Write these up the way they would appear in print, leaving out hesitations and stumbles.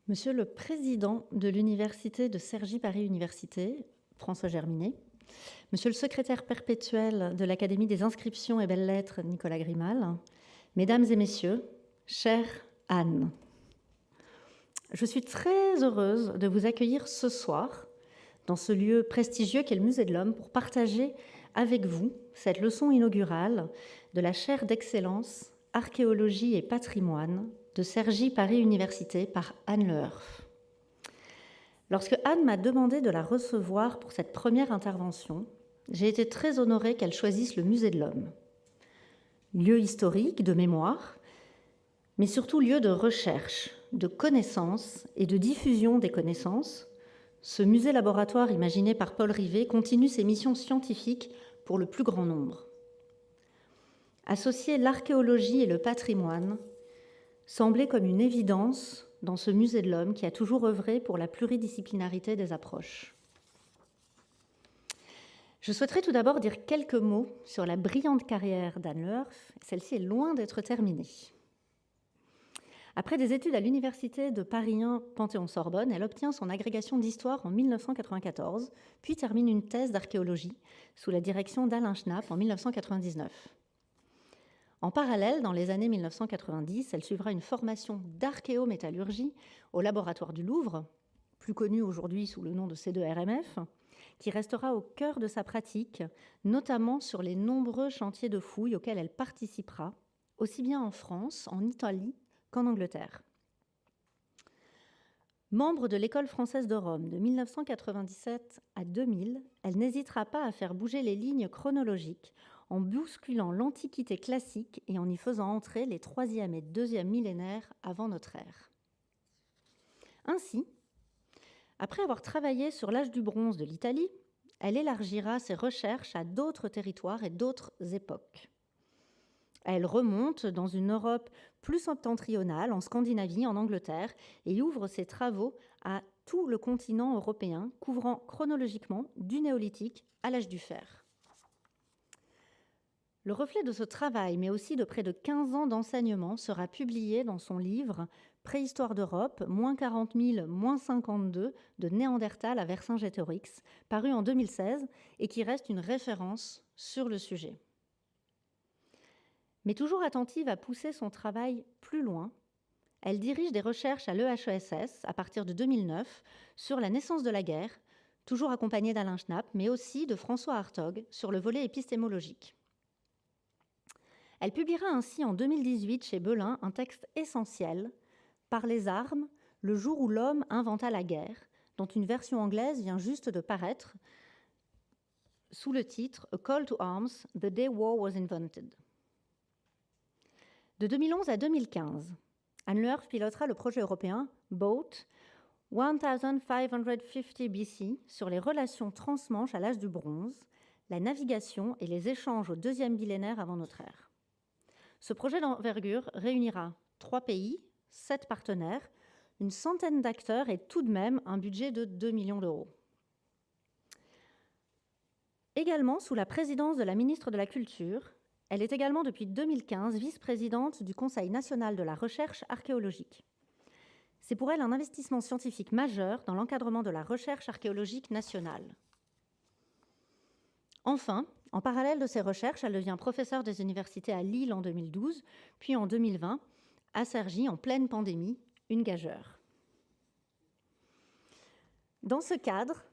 Monsieur le président de l'université de Cergy Paris Université, François Germinet, monsieur le secrétaire perpétuel de l'Académie des inscriptions et belles-lettres, Nicolas Grimal, mesdames et messieurs, chère Anne, je suis très heureuse de vous accueillir ce soir dans ce lieu prestigieux qu'est le Musée de l'Homme pour partager avec vous cette leçon inaugurale de la chaire d'excellence Archéologie et patrimoine de Cergy Paris Université par Anne Leherf. Lorsque Anne m'a demandé de la recevoir pour cette première intervention, j'ai été très honorée qu'elle choisisse le Musée de l'Homme. Lieu historique, de mémoire, mais surtout lieu de recherche, de connaissances et de diffusion des connaissances, ce musée-laboratoire imaginé par Paul Rivet continue ses missions scientifiques pour le plus grand nombre. Associer l'archéologie et le patrimoine semblait comme une évidence dans ce Musée de l'Homme qui a toujours œuvré pour la pluridisciplinarité des approches. Je souhaiterais tout d'abord dire quelques mots sur la brillante carrière d'Anne Leherf. Celle-ci est loin d'être terminée. Après des études à l'université de Paris 1 Panthéon-Sorbonne, elle obtient son agrégation d'histoire en 1994, puis termine une thèse d'archéologie sous la direction d'Alain Schnapp en 1999. En parallèle, dans les années 1990, elle suivra une formation d'archéométallurgie au laboratoire du Louvre, plus connu aujourd'hui sous le nom de C2RMF, qui restera au cœur de sa pratique, notamment sur les nombreux chantiers de fouilles auxquels elle participera, aussi bien en France, en Italie qu'en Angleterre. Membre de l'École française de Rome de 1997 à 2000, elle n'hésitera pas à faire bouger les lignes chronologiques en bousculant l'Antiquité classique et en y faisant entrer les 3e et 2e millénaires avant notre ère. Ainsi, après avoir travaillé sur l'âge du bronze de l'Italie, elle élargira ses recherches à d'autres territoires et d'autres époques. Elle remonte dans une Europe plus septentrionale, en Scandinavie, en Angleterre, et ouvre ses travaux à tout le continent européen, couvrant chronologiquement du néolithique à l'âge du fer. Le reflet de ce travail, mais aussi de près de 15 ans d'enseignement, sera publié dans son livre « Préhistoire d'Europe, moins 40 000, moins 52, de Néandertal à Vercingétorix », paru en 2016 et qui reste une référence sur le sujet. Mais toujours attentive à pousser son travail plus loin, elle dirige des recherches à l'EHESS à partir de 2009 sur la naissance de la guerre, toujours accompagnée d'Alain Schnapp, mais aussi de François Hartog sur le volet épistémologique. Elle publiera ainsi en 2018 chez Belin un texte essentiel, « Par les armes, le jour où l'homme inventa la guerre », dont une version anglaise vient juste de paraître sous le titre « A Call to Arms, The Day War Was Invented ». De 2011 à 2015, Anne Leherf pilotera le projet européen BOAT 1550 BC sur les relations transmanche à l'âge du bronze, la navigation et les échanges au 2e millénaire avant notre ère. Ce projet d'envergure réunira 3 pays, 7 partenaires, une centaine d'acteurs et tout de même un budget de 2 millions d'euros. Également sous la présidence de la ministre de la Culture, elle est également depuis 2015 vice-présidente du Conseil national de la recherche archéologique. C'est pour elle un investissement scientifique majeur dans l'encadrement de la recherche archéologique nationale. Enfin, en parallèle de ses recherches, elle devient professeure des universités à Lille en 2012, puis en 2020 à Cergy en pleine pandémie, une gageure. Dans ce cadre,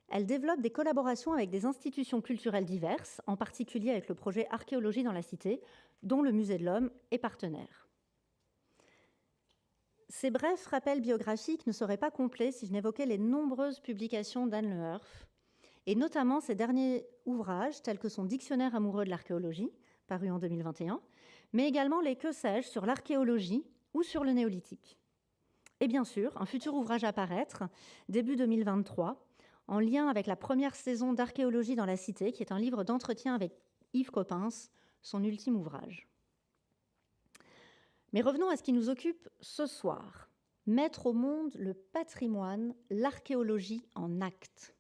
elle développe des collaborations avec des institutions culturelles diverses, en particulier avec le projet Archéologie dans la Cité, dont le Musée de l'Homme est partenaire. Ces brefs rappels biographiques ne seraient pas complets si je n'évoquais les nombreuses publications d'Anne Leherf, et notamment ses derniers ouvrages, tels que son Dictionnaire amoureux de l'archéologie, paru en 2021, mais également les Que sais-je sur l'archéologie ou sur le néolithique. Et bien sûr, un futur ouvrage à paraître, début 2023, en lien avec la première saison d'Archéologie dans la Cité, qui est un livre d'entretien avec Yves Coppens, son ultime ouvrage. Mais revenons à ce qui nous occupe ce soir. Mettre au monde le patrimoine, l'archéologie en actes.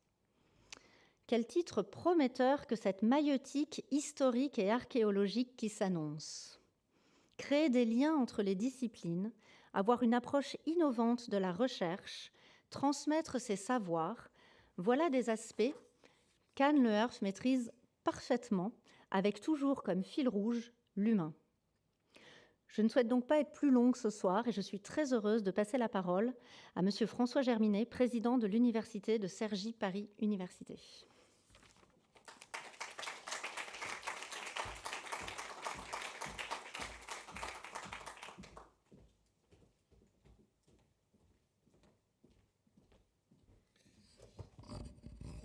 Quel titre prometteur que cette maïeutique historique et archéologique qui s'annonce. Créer des liens entre les disciplines avoir une approche innovante de la recherche, transmettre ses savoirs, voilà des aspects qu'Anne Le Herff maîtrise parfaitement, avec toujours comme fil rouge l'humain. Je ne souhaite donc pas être plus longue ce soir et je suis très heureuse de passer la parole à Monsieur François Germinet, président de l'Université de Cergy Paris Université.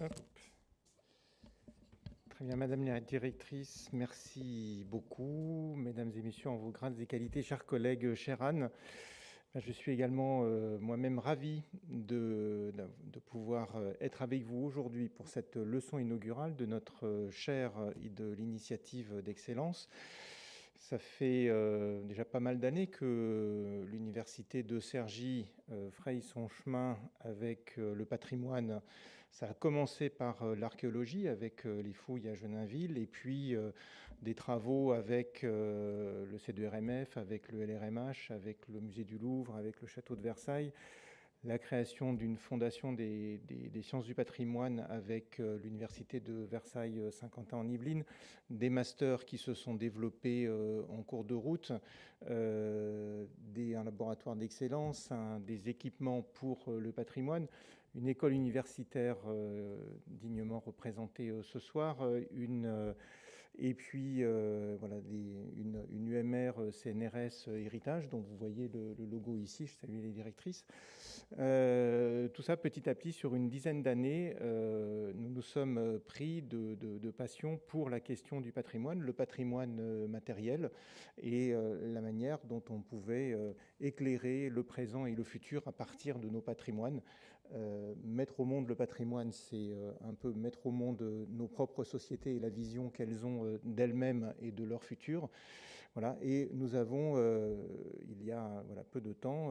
Hop. Très bien, Madame la Directrice, merci beaucoup. Mesdames et Messieurs, en vos grades et qualités, chers collègues, chère Anne, je suis également moi-même ravi de pouvoir être avec vous aujourd'hui pour cette leçon inaugurale de notre chaire et de l'initiative d'excellence. Ça fait déjà pas mal d'années que l'université de Cergy fraye son chemin avec le patrimoine. Ça a commencé par l'archéologie avec les fouilles à Geninville et puis des travaux avec le C2RMF, avec le LRMH, avec le musée du Louvre, avec le château de Versailles, la création d'une fondation des sciences du patrimoine avec l'université de Versailles-Saint-Quentin en Yvelines, des masters qui se sont développés en cours de route, un laboratoire d'excellence, des équipements pour le patrimoine, une école universitaire dignement représentée ce soir, et puis voilà, une UMR CNRS Héritage, dont vous voyez le logo ici. Je salue les directrices. Tout ça petit à petit, sur une dizaine d'années, nous nous sommes pris de passion pour la question du patrimoine, le patrimoine matériel et la manière dont on pouvait éclairer le présent et le futur à partir de nos patrimoines. Mettre au monde le patrimoine, c'est un peu mettre au monde nos propres sociétés et la vision qu'elles ont d'elles-mêmes et de leur futur. Voilà. Et nous avons, il y a peu de temps,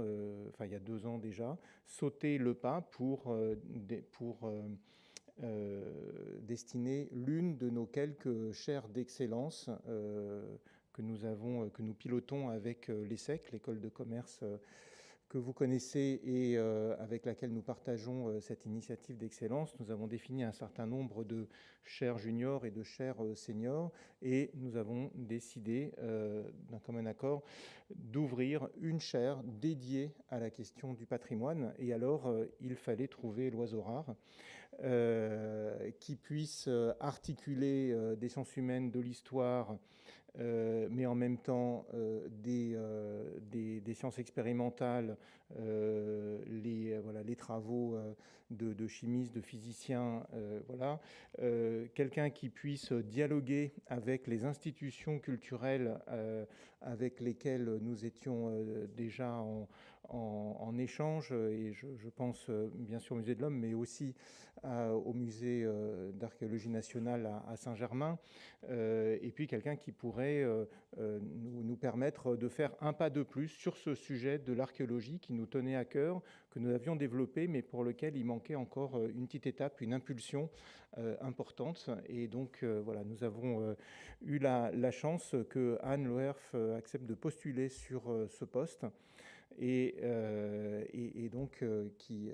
enfin il y a 2 ans déjà, sauté le pas pour destiner l'une de nos quelques chaires d'excellence que nous pilotons avec l'ESSEC, l'école de commerce que vous connaissez et avec laquelle nous partageons cette initiative d'excellence. Nous avons défini un certain nombre de chaires juniors et de chaires seniors et nous avons décidé d'un commun accord d'ouvrir une chaire dédiée à la question du patrimoine. Et alors, il fallait trouver l'oiseau rare qui puisse articuler des sciences humaines, de l'histoire, mais en même temps des sciences expérimentales, les travaux de chimistes, de physiciens, voilà. Quelqu'un qui puisse dialoguer avec les institutions culturelles avec lesquelles nous étions déjà en échange, et je pense bien sûr au Musée de l'Homme, mais aussi au Musée d'archéologie nationale à Saint-Germain, et puis quelqu'un qui pourrait nous permettre de faire un pas de plus sur ce sujet de l'archéologie qui nous tenait à cœur, que nous avions développé, mais pour lequel il manquait encore une petite étape, une impulsion importante. Et donc, voilà, nous avons eu la chance que Anne Le Herff accepte de postuler sur ce poste. Et donc qui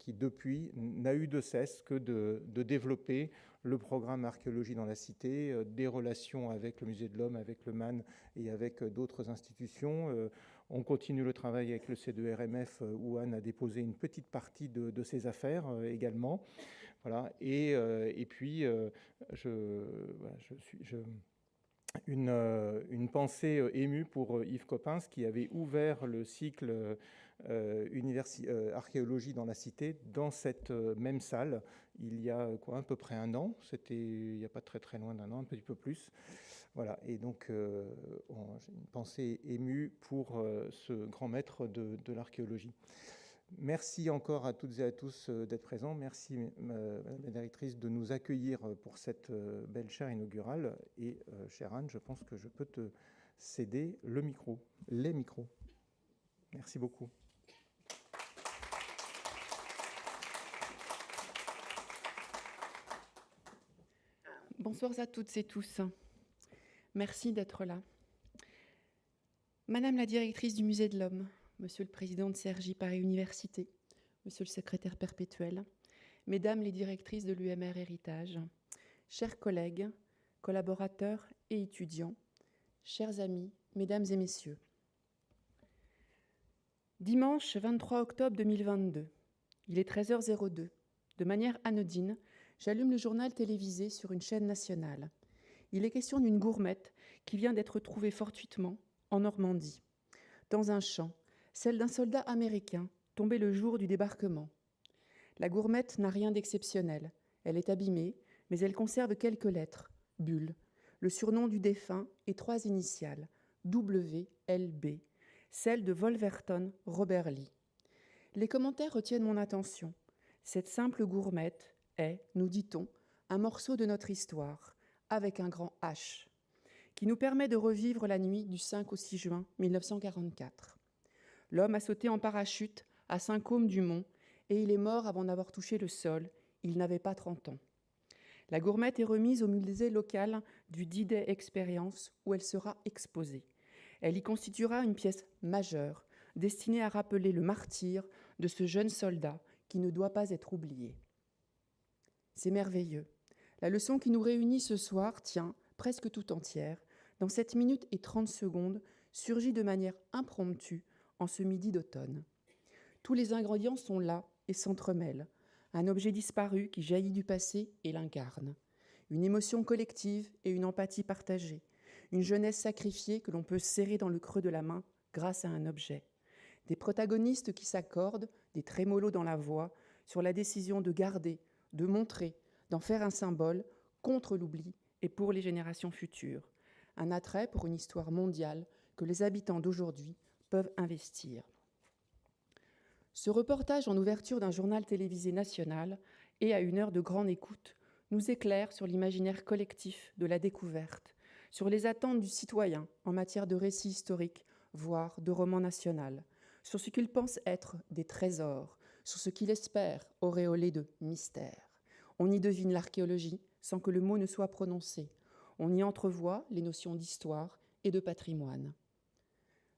depuis n'a eu de cesse que de développer le programme Archéologie dans la Cité, des relations avec le Musée de l'Homme, avec le MAN et avec d'autres institutions. On continue le travail avec le C2RMF où Anne a déposé une petite partie de ses affaires également. Voilà. Et puis une pensée émue pour Yves Coppens qui avait ouvert le cycle archéologie dans la Cité dans cette même salle il y a à peu près 1 an. C'était il n'y a pas très loin d'1 an, un petit peu plus. Voilà. Et donc j'ai une pensée émue pour ce grand maître de l'archéologie. Merci encore à toutes et à tous d'être présents. Merci, Madame la Directrice, de nous accueillir pour cette belle chaire inaugurale. Et, chère Anne, je pense que je peux te céder le micro, les micros. Merci beaucoup. Bonsoir à toutes et tous. Merci d'être là. Madame la Directrice du Musée de l'Homme, Monsieur le Président de Cergy Paris Université, Monsieur le Secrétaire perpétuel, Mesdames les directrices de l'UMR Héritage, chers collègues, collaborateurs et étudiants, chers amis, Mesdames et Messieurs. Dimanche 23 octobre 2022, il est 13h02. De manière anodine, j'allume le journal télévisé sur une chaîne nationale. Il est question d'une gourmette qui vient d'être trouvée fortuitement en Normandie, dans un champ, celle d'un soldat américain tombé le jour du débarquement. La gourmette n'a rien d'exceptionnel. Elle est abîmée, mais elle conserve quelques lettres, Bull, le surnom du défunt et 3 initiales, WLB, celle de Wolverton Robert Lee. Les commentaires retiennent mon attention. Cette simple gourmette est, nous dit-on, un morceau de notre histoire, avec un grand H, qui nous permet de revivre la nuit du 5 au 6 juin 1944. L'homme a sauté en parachute à Saint-Côme-du-Mont et il est mort avant d'avoir touché le sol. Il n'avait pas 30 ans. La gourmette est remise au musée local du D-Day Experience où elle sera exposée. Elle y constituera une pièce majeure destinée à rappeler le martyre de ce jeune soldat qui ne doit pas être oublié. C'est merveilleux. La leçon qui nous réunit ce soir tient, presque tout entière, dans 7 minutes et 30 secondes, surgit de manière impromptue en ce midi d'automne. Tous les ingrédients sont là et s'entremêlent. Un objet disparu qui jaillit du passé et l'incarne. Une émotion collective et une empathie partagée. Une jeunesse sacrifiée que l'on peut serrer dans le creux de la main grâce à un objet. Des protagonistes qui s'accordent, des trémolos dans la voix, sur la décision de garder, de montrer, d'en faire un symbole contre l'oubli et pour les générations futures. Un attrait pour une histoire mondiale que les habitants d'aujourd'hui peuvent investir. Ce reportage en ouverture d'un journal télévisé national et à une heure de grande écoute nous éclaire sur l'imaginaire collectif de la découverte, sur les attentes du citoyen en matière de récit historique, voire de roman national, sur ce qu'il pense être des trésors, sur ce qu'il espère auréolé de mystère. On y devine l'archéologie sans que le mot ne soit prononcé. On y entrevoit les notions d'histoire et de patrimoine.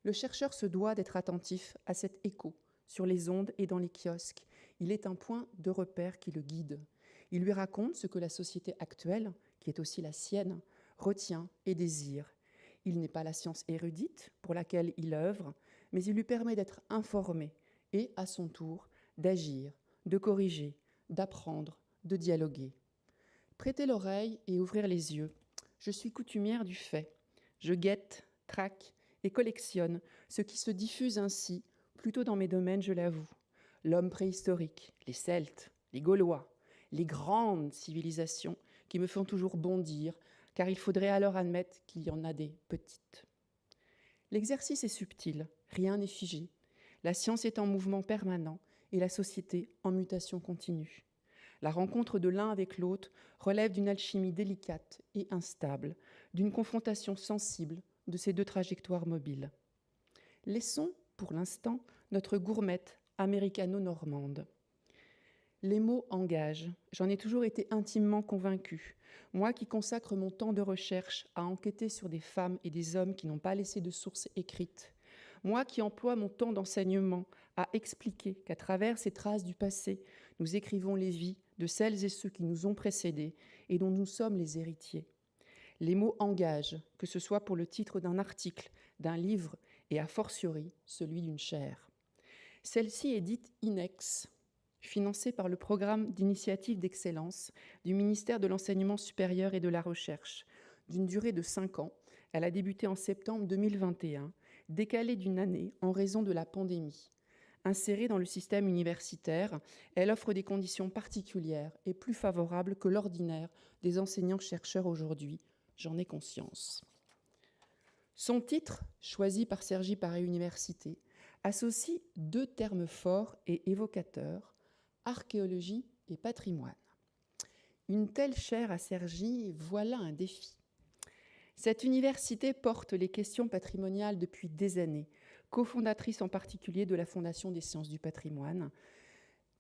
Le chercheur se doit d'être attentif à cet écho sur les ondes et dans les kiosques. Il est un point de repère qui le guide. Il lui raconte ce que la société actuelle, qui est aussi la sienne, retient et désire. Il n'est pas la science érudite pour laquelle il œuvre, mais il lui permet d'être informé et, à son tour, d'agir, de corriger, d'apprendre, de dialoguer. Prêter l'oreille et ouvrir les yeux. Je suis coutumière du fait. Je guette, traque et collectionne ce qui se diffuse ainsi, plutôt dans mes domaines, je l'avoue. L'homme préhistorique, les Celtes, les Gaulois, les grandes civilisations qui me font toujours bondir, car il faudrait alors admettre qu'il y en a des petites. L'exercice est subtil, rien n'est figé. La science est en mouvement permanent et la société en mutation continue. La rencontre de l'un avec l'autre relève d'une alchimie délicate et instable, d'une confrontation sensible de ces deux trajectoires mobiles. Laissons, pour l'instant, notre gourmette américano-normande. Les mots engagent. J'en ai toujours été intimement convaincue. Moi qui consacre mon temps de recherche à enquêter sur des femmes et des hommes qui n'ont pas laissé de sources écrites. Moi qui emploie mon temps d'enseignement à expliquer qu'à travers ces traces du passé, nous écrivons les vies de celles et ceux qui nous ont précédés et dont nous sommes les héritiers. Les mots engagent, que ce soit pour le titre d'un article, d'un livre et a fortiori celui d'une chaire. Celle-ci est dite INEX, financée par le programme d'initiative d'excellence du ministère de l'Enseignement supérieur et de la Recherche. D'une durée de 5 ans, elle a débuté en septembre 2021, décalée d'une année en raison de la pandémie. Insérée dans le système universitaire, elle offre des conditions particulières et plus favorables que l'ordinaire des enseignants-chercheurs aujourd'hui. J'en ai conscience. Son titre, choisi par Cergy Paris Université, associe 2 termes forts et évocateurs, archéologie et patrimoine. Une telle chaire à Cergy, voilà un défi. Cette université porte les questions patrimoniales depuis des années, cofondatrice en particulier de la Fondation des sciences du patrimoine.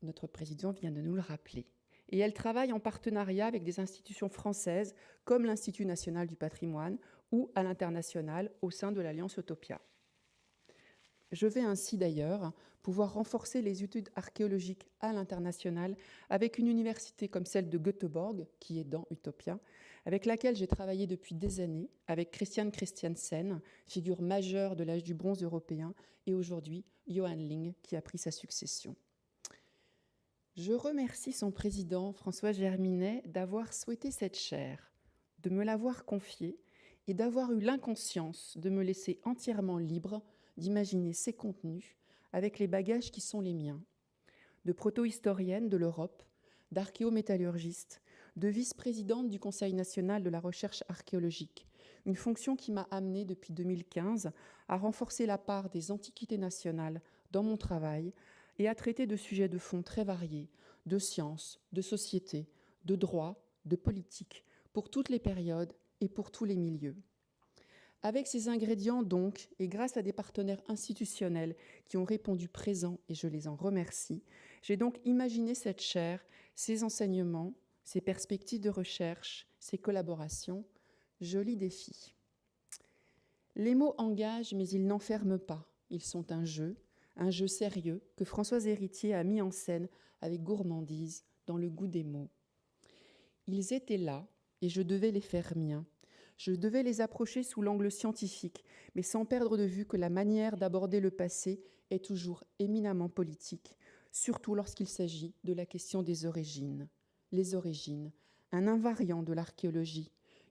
Notre président vient de nous le rappeler. Et elle travaille en partenariat avec des institutions françaises comme l'Institut national du patrimoine ou à l'international au sein de l'Alliance Utopia. Je vais ainsi d'ailleurs pouvoir renforcer les études archéologiques à l'international avec une université comme celle de Göteborg, qui est dans Utopia, avec laquelle j'ai travaillé depuis des années, avec Christian Christiansen, figure majeure de l'âge du bronze européen, et aujourd'hui Johan Ling, qui a pris sa succession. Je remercie son président, François Germinet, d'avoir souhaité cette chaire, de me l'avoir confiée et d'avoir eu l'inconscience de me laisser entièrement libre d'imaginer ses contenus avec les bagages qui sont les miens, de proto-historienne de l'Europe, d'archéométallurgiste, de vice-présidente du Conseil national de la recherche archéologique, une fonction qui m'a amenée depuis 2015 à renforcer la part des antiquités nationales dans mon travail et à traiter de sujets de fond très variés, de sciences, de société, de droit, de politique, pour toutes les périodes et pour tous les milieux. Avec ces ingrédients donc, et grâce à des partenaires institutionnels qui ont répondu présents, et je les en remercie, j'ai donc imaginé cette chaire, ses enseignements, ses perspectives de recherche, ses collaborations. Joli défi. Les mots engagent, mais ils n'enferment pas. Ils sont un jeu sérieux que Françoise Héritier a mis en scène avec gourmandise dans le goût des mots. Ils étaient là, et je devais les faire miens. Je devais les approcher sous l'angle scientifique, mais sans perdre de vue que la manière d'aborder le passé est toujours éminemment politique, surtout lorsqu'il s'agit de la question des origines. Les origines, un invariant de l'archéologie,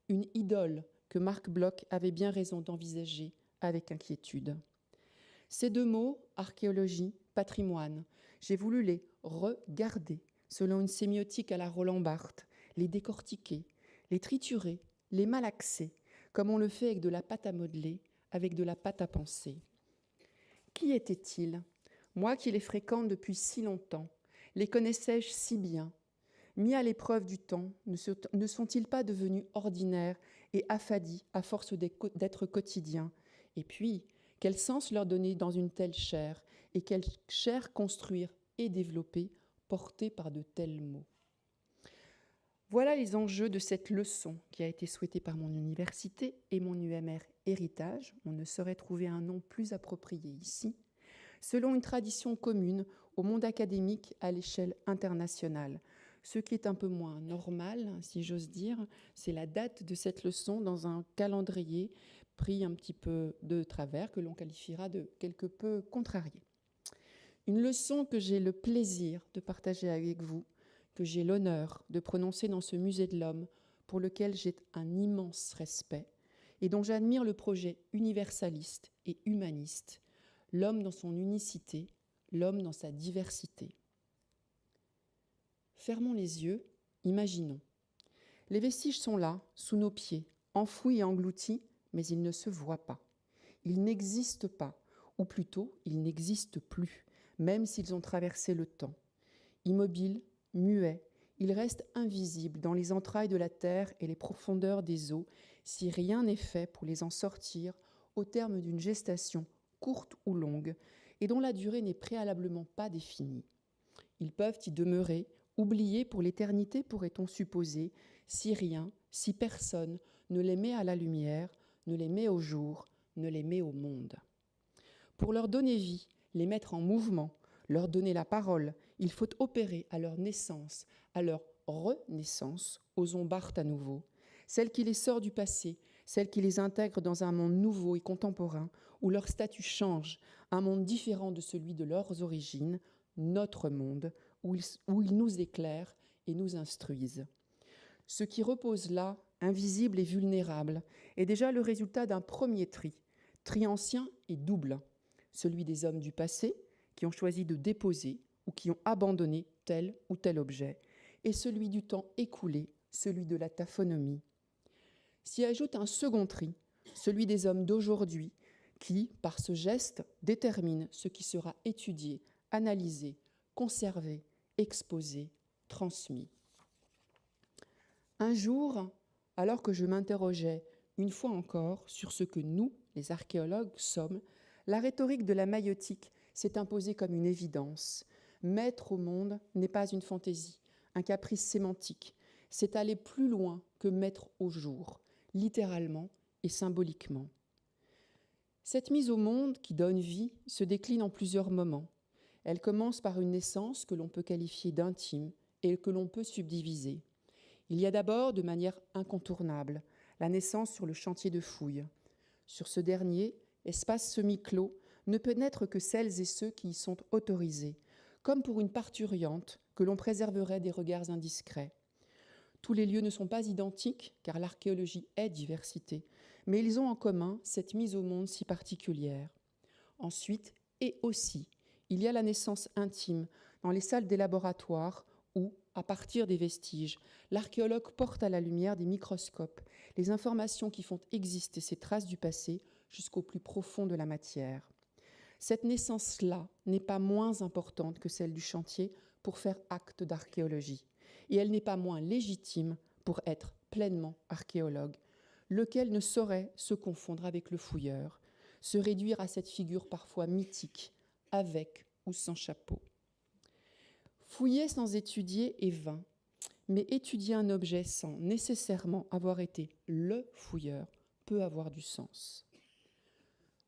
une idole que Marc Bloch avait bien raison d'envisager avec inquiétude. Ces deux mots, archéologie, patrimoine, j'ai voulu les regarder selon une sémiotique à la Roland Barthes, les décortiquer, les triturer, les malaxer, comme on le fait avec de la pâte à modeler, avec de la pâte à penser. Qui étaient-ils? Moi qui les fréquente depuis si longtemps, les connaissais-je si bien? Mis à l'épreuve du temps, ne sont-ils pas devenus ordinaires et affadis à force d'être quotidiens? Et puis, quel sens leur donner dans une telle chair, et quelle chair construire et développer, portée par de tels mots? Voilà les enjeux de cette leçon qui a été souhaitée par mon université et mon UMR Héritage. On ne saurait trouver un nom plus approprié ici, selon une tradition commune au monde académique à l'échelle internationale. Ce qui est un peu moins normal, si j'ose dire, c'est la date de cette leçon dans un calendrier pris un petit peu de travers, que l'on qualifiera de quelque peu contrarié. Une leçon que j'ai le plaisir de partager avec vous, que j'ai l'honneur de prononcer dans ce musée de l'homme, pour lequel j'ai un immense respect, et dont j'admire le projet universaliste et humaniste, l'homme dans son unicité, l'homme dans sa diversité. Fermons les yeux, imaginons. Les vestiges sont là, sous nos pieds, enfouis et engloutis, mais ils ne se voient pas. Ils n'existent pas, ou plutôt, ils n'existent plus, même s'ils ont traversé le temps. Immobiles, muets, ils restent invisibles dans les entrailles de la terre et les profondeurs des eaux, si rien n'est fait pour les en sortir au terme d'une gestation courte ou longue, et dont la durée n'est préalablement pas définie. Ils peuvent y demeurer, oubliés pour l'éternité, pourrait-on supposer, si rien, si personne ne les met à la lumière, ne les met au jour, ne les met au monde. Pour leur donner vie, les mettre en mouvement, leur donner la parole, il faut opérer à leur naissance, à leur renaissance, osons Barthes à nouveau, celle qui les sort du passé, celle qui les intègre dans un monde nouveau et contemporain, où leur statut change, un monde différent de celui de leurs origines, notre monde, où ils nous éclairent et nous instruisent. Ce qui repose là, invisible et vulnérable, est déjà le résultat d'un premier tri ancien et double, celui des hommes du passé, qui ont choisi de déposer ou qui ont abandonné tel ou tel objet, et celui du temps écoulé, celui de la taphonomie. S'y ajoute un second tri, celui des hommes d'aujourd'hui, qui, par ce geste, déterminent ce qui sera étudié, analysé, conservé, exposé, transmis. Un jour, alors que je m'interrogeais une fois encore sur ce que nous, les archéologues, sommes, la rhétorique de la maïotique s'est imposée comme une évidence. Mettre au monde n'est pas une fantaisie, un caprice sémantique. C'est aller plus loin que mettre au jour, littéralement et symboliquement. Cette mise au monde qui donne vie se décline en plusieurs moments. Elle commence par une naissance que l'on peut qualifier d'intime et que l'on peut subdiviser. Il y a d'abord, de manière incontournable, la naissance sur le chantier de fouilles. Sur ce dernier, espace semi-clos, ne peut naître que celles et ceux qui y sont autorisés, comme pour une parturiente que l'on préserverait des regards indiscrets. Tous les lieux ne sont pas identiques, car l'archéologie est diversité, mais ils ont en commun cette mise au monde si particulière. Ensuite, et aussi, il y a la naissance intime dans les salles des laboratoires où, à partir des vestiges, l'archéologue porte à la lumière des microscopes les informations qui font exister ces traces du passé jusqu'au plus profond de la matière. Cette naissance-là n'est pas moins importante que celle du chantier pour faire acte d'archéologie, et elle n'est pas moins légitime pour être pleinement archéologue, lequel ne saurait se confondre avec le fouilleur, se réduire à cette figure parfois mythique, avec ou sans chapeau. Fouiller sans étudier est vain, mais étudier un objet sans nécessairement avoir été le fouilleur peut avoir du sens.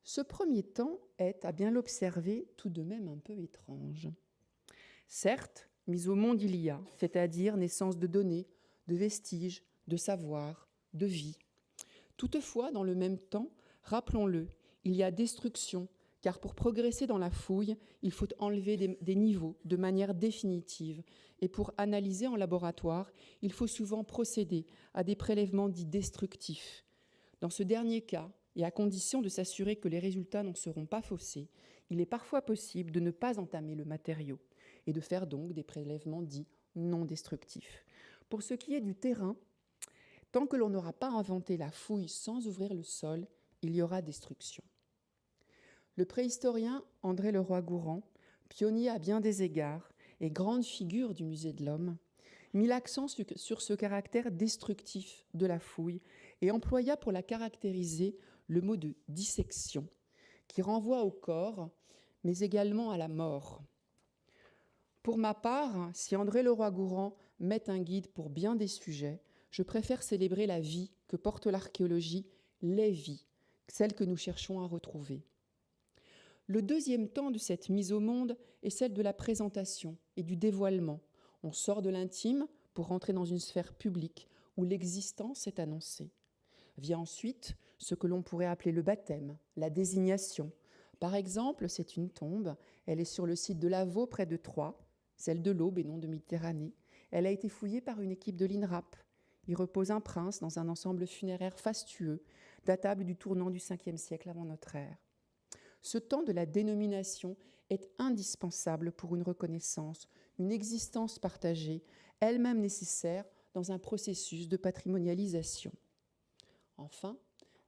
Ce premier temps est, à bien l'observer, tout de même un peu étrange. Certes, mise au monde il y a, c'est-à-dire naissance de données, de vestiges, de savoir, de vie. Toutefois, dans le même temps, rappelons-le, il y a destruction, car pour progresser dans la fouille, il faut enlever des niveaux de manière définitive. Et pour analyser en laboratoire, il faut souvent procéder à des prélèvements dits destructifs. Dans ce dernier cas, et à condition de s'assurer que les résultats n'en seront pas faussés, il est parfois possible de ne pas entamer le matériau et de faire donc des prélèvements dits non destructifs. Pour ce qui est du terrain, tant que l'on n'aura pas inventé la fouille sans ouvrir le sol, il y aura destruction. Le préhistorien André Leroi-Gourhan, pionnier à bien des égards et grande figure du Musée de l'Homme, mit l'accent sur ce caractère destructif de la fouille et employa pour la caractériser le mot de dissection, qui renvoie au corps, mais également à la mort. Pour ma part, si André Leroi-Gourhan met un guide pour bien des sujets, je préfère célébrer la vie que porte l'archéologie, les vies, celles que nous cherchons à retrouver. Le deuxième temps de cette mise au monde est celle de la présentation et du dévoilement. On sort de l'intime pour rentrer dans une sphère publique où l'existence est annoncée. Vient ensuite ce que l'on pourrait appeler le baptême, la désignation. Par exemple, c'est une tombe, elle est sur le site de Lavaux près de Troyes, celle de l'Aube et non de Méditerranée. Elle a été fouillée par une équipe de l'INRAP. Y repose un prince dans un ensemble funéraire fastueux, datable du tournant du 5e siècle avant notre ère. Ce temps de la dénomination est indispensable pour une reconnaissance, une existence partagée, elle-même nécessaire dans un processus de patrimonialisation. Enfin,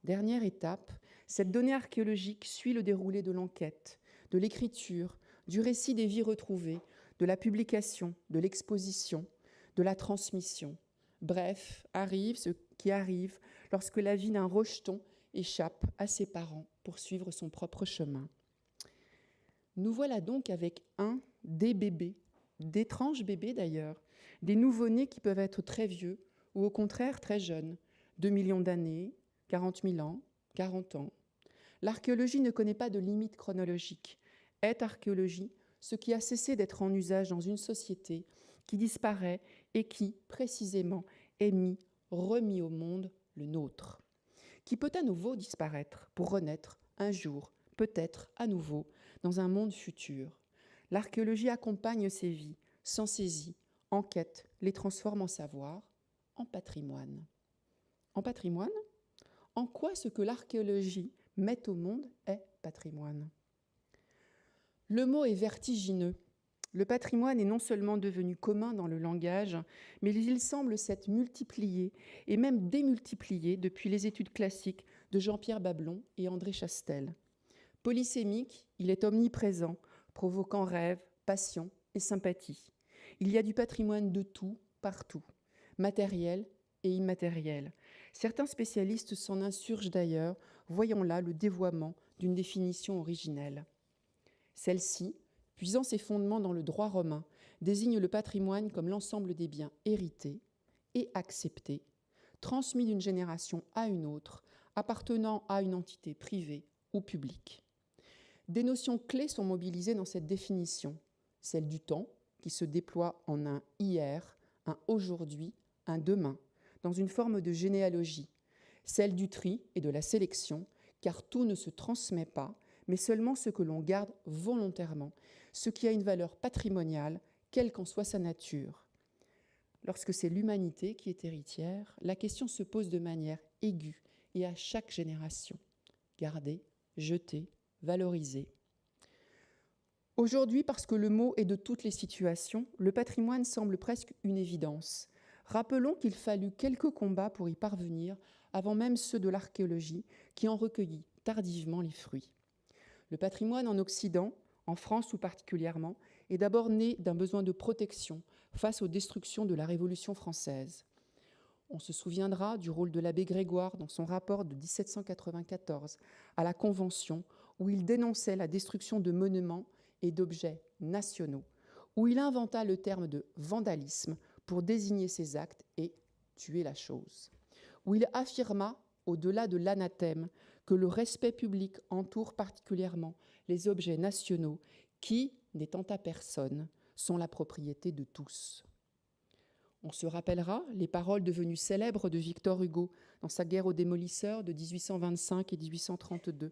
dernière étape, cette donnée archéologique suit le déroulé de l'enquête, de l'écriture, du récit des vies retrouvées, de la publication, de l'exposition, de la transmission. Bref, arrive ce qui arrive lorsque la vie d'un rejeton échappe à ses parents pour suivre son propre chemin. Nous voilà donc avec des bébés, d'étranges bébés d'ailleurs, des nouveau-nés qui peuvent être très vieux ou au contraire très jeunes, 2 millions d'années, 40 000 ans, 40 ans. L'archéologie ne connaît pas de limite chronologique. Est archéologie ce qui a cessé d'être en usage dans une société qui disparaît et qui, précisément, est remis au monde, le nôtre, qui peut à nouveau disparaître pour renaître un jour, peut-être à nouveau, dans un monde futur. L'archéologie accompagne ces vies, s'en saisit, enquête, les transforme en savoir, en patrimoine. En patrimoine, en quoi ce que l'archéologie met au monde est patrimoine? Le mot est vertigineux. Le patrimoine est non seulement devenu commun dans le langage, mais il semble s'être multiplié et même démultiplié depuis les études classiques de Jean-Pierre Bablon et André Chastel. Polysémique, il est omniprésent, provoquant rêve, passion et sympathie. Il y a du patrimoine de tout, partout, matériel et immatériel. Certains spécialistes s'en insurgent d'ailleurs, voyons là le dévoiement d'une définition originelle. Celle-ci, puisant ses fondements dans le droit romain, désigne le patrimoine comme l'ensemble des biens hérités et acceptés, transmis d'une génération à une autre, appartenant à une entité privée ou public. Des notions clés sont mobilisées dans cette définition, celle du temps, qui se déploie en un hier, un aujourd'hui, un demain, dans une forme de généalogie, celle du tri et de la sélection, car tout ne se transmet pas, mais seulement ce que l'on garde volontairement, ce qui a une valeur patrimoniale, quelle qu'en soit sa nature. Lorsque c'est l'humanité qui est héritière, la question se pose de manière aiguë et à chaque génération. Garder, jeter, valoriser. Aujourd'hui, parce que le mot est de toutes les situations, le patrimoine semble presque une évidence. Rappelons qu'il fallut quelques combats pour y parvenir, avant même ceux de l'archéologie, qui en recueillit tardivement les fruits. Le patrimoine en Occident, en France tout particulièrement, est d'abord né d'un besoin de protection face aux destructions de la Révolution française. On se souviendra du rôle de l'abbé Grégoire dans son rapport de 1794 à la Convention, où il dénonçait la destruction de monuments et d'objets nationaux, où il inventa le terme de vandalisme pour désigner ces actes et tuer la chose, où il affirma, au-delà de l'anathème, que le respect public entoure particulièrement les objets nationaux qui, n'étant à personne, sont la propriété de tous. On se rappellera les paroles devenues célèbres de Victor Hugo dans sa guerre aux démolisseurs de 1825 et 1832.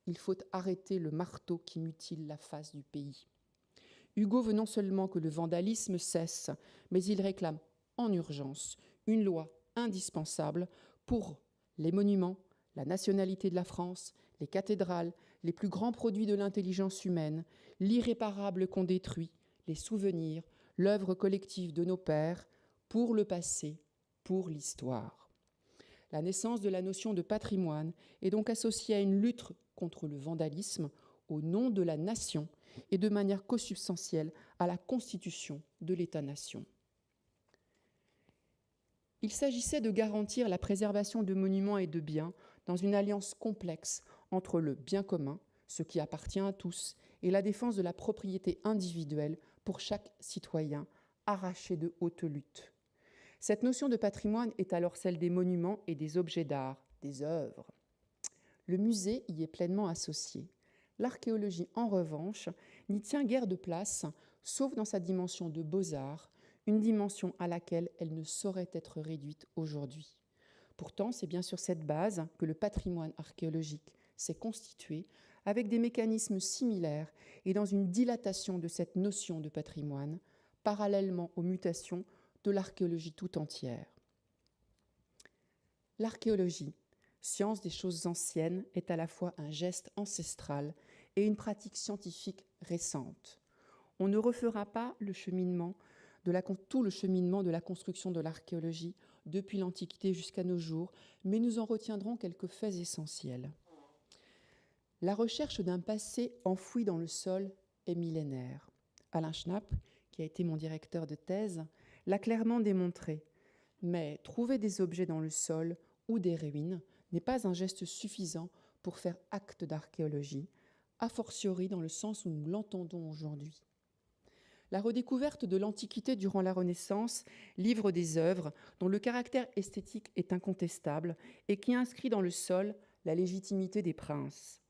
Il faut arrêter le marteau qui mutile la face du pays. Hugo veut non seulement que le vandalisme cesse, mais il réclame en urgence une loi indispensable pour les monuments, la nationalité de la France, les cathédrales, les plus grands produits de l'intelligence humaine, l'irréparable qu'on détruit, les souvenirs, l'œuvre collective de nos pères, pour le passé, pour l'histoire. La naissance de la notion de patrimoine est donc associée à une lutte contre le vandalisme au nom de la nation et de manière consubstantielle à la constitution de l'État-nation. Il s'agissait de garantir la préservation de monuments et de biens dans une alliance complexe entre le bien commun, ce qui appartient à tous, et la défense de la propriété individuelle pour chaque citoyen, arraché de haute lutte. Cette notion de patrimoine est alors celle des monuments et des objets d'art, des œuvres. Le musée y est pleinement associé. L'archéologie, en revanche, n'y tient guère de place, sauf dans sa dimension de beaux-arts, une dimension à laquelle elle ne saurait être réduite aujourd'hui. Pourtant, c'est bien sur cette base que le patrimoine archéologique s'est constitué, avec des mécanismes similaires et dans une dilatation de cette notion de patrimoine, parallèlement aux mutations de l'archéologie tout entière. L'archéologie, science des choses anciennes, est à la fois un geste ancestral et une pratique scientifique récente. On ne refera pas tout le cheminement de la construction de l'archéologie depuis l'Antiquité jusqu'à nos jours, mais nous en retiendrons quelques faits essentiels. La recherche d'un passé enfoui dans le sol est millénaire. Alain Schnapp, qui a été mon directeur de thèse, l'a clairement démontré. Mais trouver des objets dans le sol ou des ruines n'est pas un geste suffisant pour faire acte d'archéologie, a fortiori dans le sens où nous l'entendons aujourd'hui. La redécouverte de l'Antiquité durant la Renaissance livre des œuvres dont le caractère esthétique est incontestable et qui inscrit dans le sol la légitimité des princes.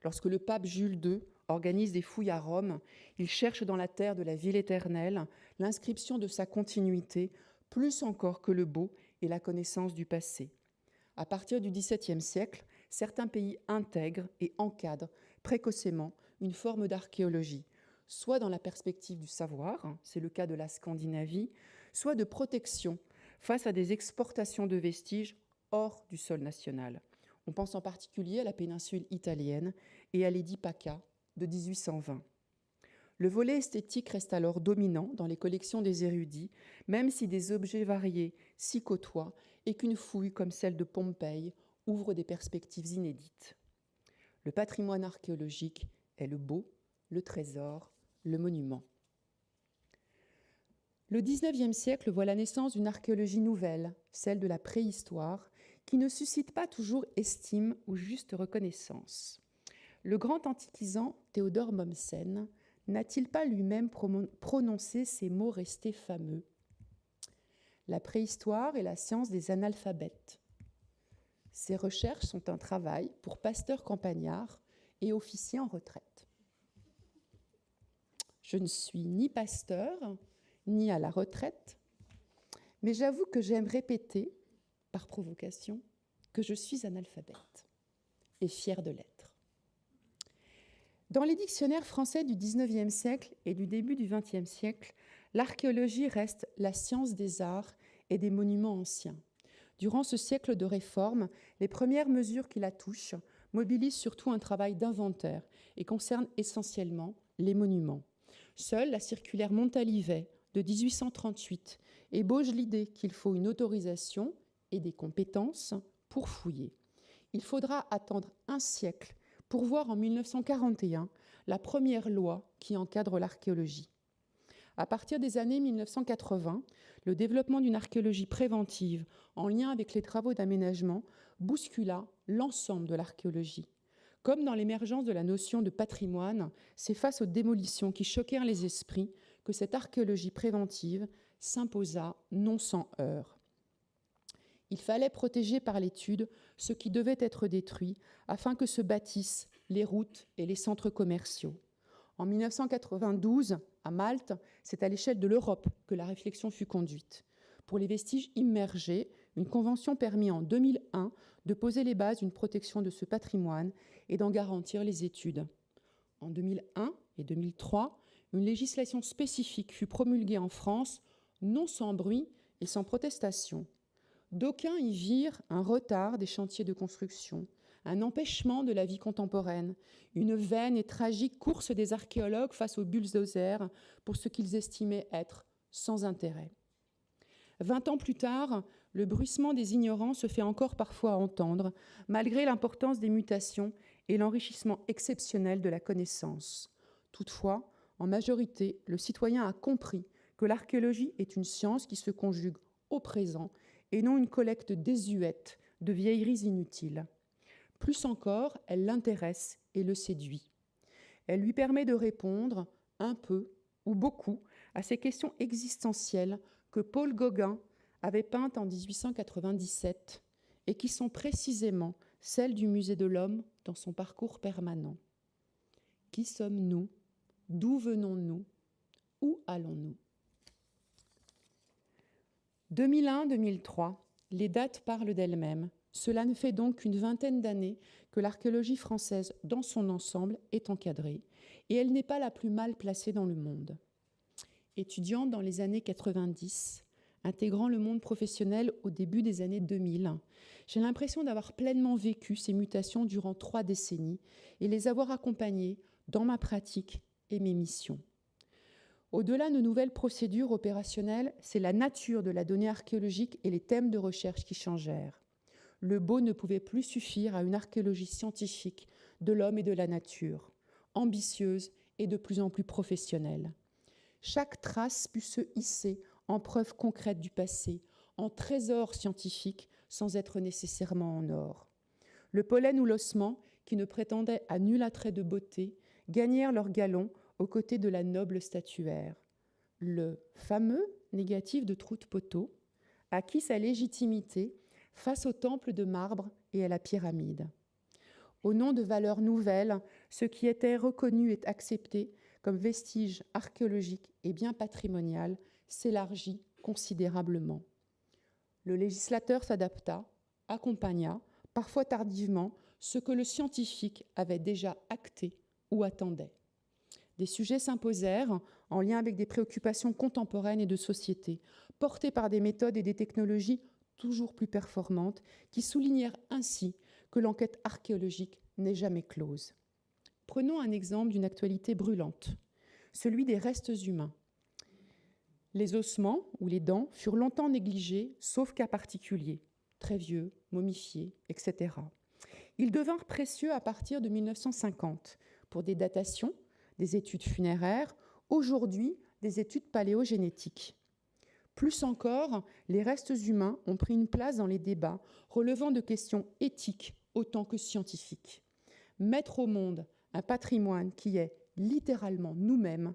Lorsque le pape Jules II organise des fouilles à Rome, il cherche dans la terre de la ville éternelle l'inscription de sa continuité, plus encore que le beau et la connaissance du passé. À partir du XVIIe siècle, certains pays intègrent et encadrent précocement une forme d'archéologie, soit dans la perspective du savoir, c'est le cas de la Scandinavie, soit de protection face à des exportations de vestiges hors du sol national. On pense en particulier à la péninsule italienne et à l'édit PACA de 1820. Le volet esthétique reste alors dominant dans les collections des érudits, même si des objets variés s'y côtoient et qu'une fouille comme celle de Pompéi ouvre des perspectives inédites. Le patrimoine archéologique est le beau, le trésor, le monument. Le XIXe siècle voit la naissance d'une archéologie nouvelle, celle de la préhistoire, qui ne suscite pas toujours estime ou juste reconnaissance. Le grand antiquisant Théodore Mommsen n'a-t-il pas lui-même prononcé ces mots restés fameux ? La préhistoire est la science des analphabètes. Ces recherches sont un travail pour Pasteur Campagnard, et officier en retraite. Je ne suis ni pasteur, ni à la retraite, mais j'avoue que j'aime répéter, par provocation, que je suis analphabète et fière de l'être. Dans les dictionnaires français du XIXe siècle et du début du XXe siècle, l'archéologie reste la science des arts et des monuments anciens. Durant ce siècle de réforme, les premières mesures qui la touchent mobilisent surtout un travail d'inventaire et concernent essentiellement les monuments. Seule la circulaire Montalivet de 1838 ébauche l'idée qu'il faut une autorisation et des compétences pour fouiller. Il faudra attendre un siècle pour voir en 1941 la première loi qui encadre l'archéologie. À partir des années 1980, le développement d'une archéologie préventive en lien avec les travaux d'aménagement bouscula l'ensemble de l'archéologie. Comme dans l'émergence de la notion de patrimoine, c'est face aux démolitions qui choquèrent les esprits que cette archéologie préventive s'imposa non sans heurts. Il fallait protéger par l'étude ce qui devait être détruit afin que se bâtissent les routes et les centres commerciaux. En 1992, à Malte, c'est à l'échelle de l'Europe que la réflexion fut conduite. Pour les vestiges immergés, une convention permit en 2001 de poser les bases d'une protection de ce patrimoine et d'en garantir les études. En 2001 et 2003, une législation spécifique fut promulguée en France, non sans bruit et sans protestation. D'aucuns y virent un retard des chantiers de construction, un empêchement de la vie contemporaine, une vaine et tragique course des archéologues face aux bulldozers pour ce qu'ils estimaient être sans intérêt. 20 ans plus tard, le bruissement des ignorants se fait encore parfois entendre, malgré l'importance des mutations et l'enrichissement exceptionnel de la connaissance. Toutefois, en majorité, le citoyen a compris que l'archéologie est une science qui se conjugue au présent et non une collecte désuète de vieilleries inutiles. Plus encore, elle l'intéresse et le séduit. Elle lui permet de répondre un peu ou beaucoup à ces questions existentielles que Paul Gauguin avait peintes en 1897 et qui sont précisément celles du Musée de l'Homme dans son parcours permanent. Qui sommes-nous? D'où venons-nous? Où allons-nous? 2001-2003, les dates parlent d'elles-mêmes. Cela ne fait donc qu'une vingtaine d'années que l'archéologie française, dans son ensemble, est encadrée, et elle n'est pas la plus mal placée dans le monde. Étudiante dans les années 90, intégrant le monde professionnel au début des années 2000, j'ai l'impression d'avoir pleinement vécu ces mutations durant 3 décennies et les avoir accompagnées dans ma pratique et mes missions. Au-delà de nouvelles procédures opérationnelles, c'est la nature de la donnée archéologique et les thèmes de recherche qui changèrent. Le beau ne pouvait plus suffire à une archéologie scientifique de l'homme et de la nature, ambitieuse et de plus en plus professionnelle. Chaque trace put se hisser en preuve concrète du passé, en trésor scientifique sans être nécessairement en or. Le pollen ou l'ossement, qui ne prétendaient à nul attrait de beauté, gagnèrent leur galon aux côtés de la noble statuaire. Le fameux négatif de Troute-Poteau acquit sa légitimité face au temple de marbre et à la pyramide. Au nom de valeurs nouvelles, ce qui était reconnu et accepté comme vestige archéologique et bien patrimonial s'élargit considérablement. Le législateur s'adapta, accompagna, parfois tardivement, ce que le scientifique avait déjà acté ou attendait. Des sujets s'imposèrent en lien avec des préoccupations contemporaines et de société, portées par des méthodes et des technologies toujours plus performantes, qui soulignèrent ainsi que l'enquête archéologique n'est jamais close. Prenons un exemple d'une actualité brûlante, celui des restes humains. Les ossements ou les dents furent longtemps négligés, sauf cas particuliers, très vieux, momifiés, etc. Ils devinrent précieux à partir de 1950 pour des datations, des études funéraires, aujourd'hui des études paléogénétiques. Plus encore, les restes humains ont pris une place dans les débats relevant de questions éthiques autant que scientifiques. Mettre au monde un patrimoine qui est littéralement nous-mêmes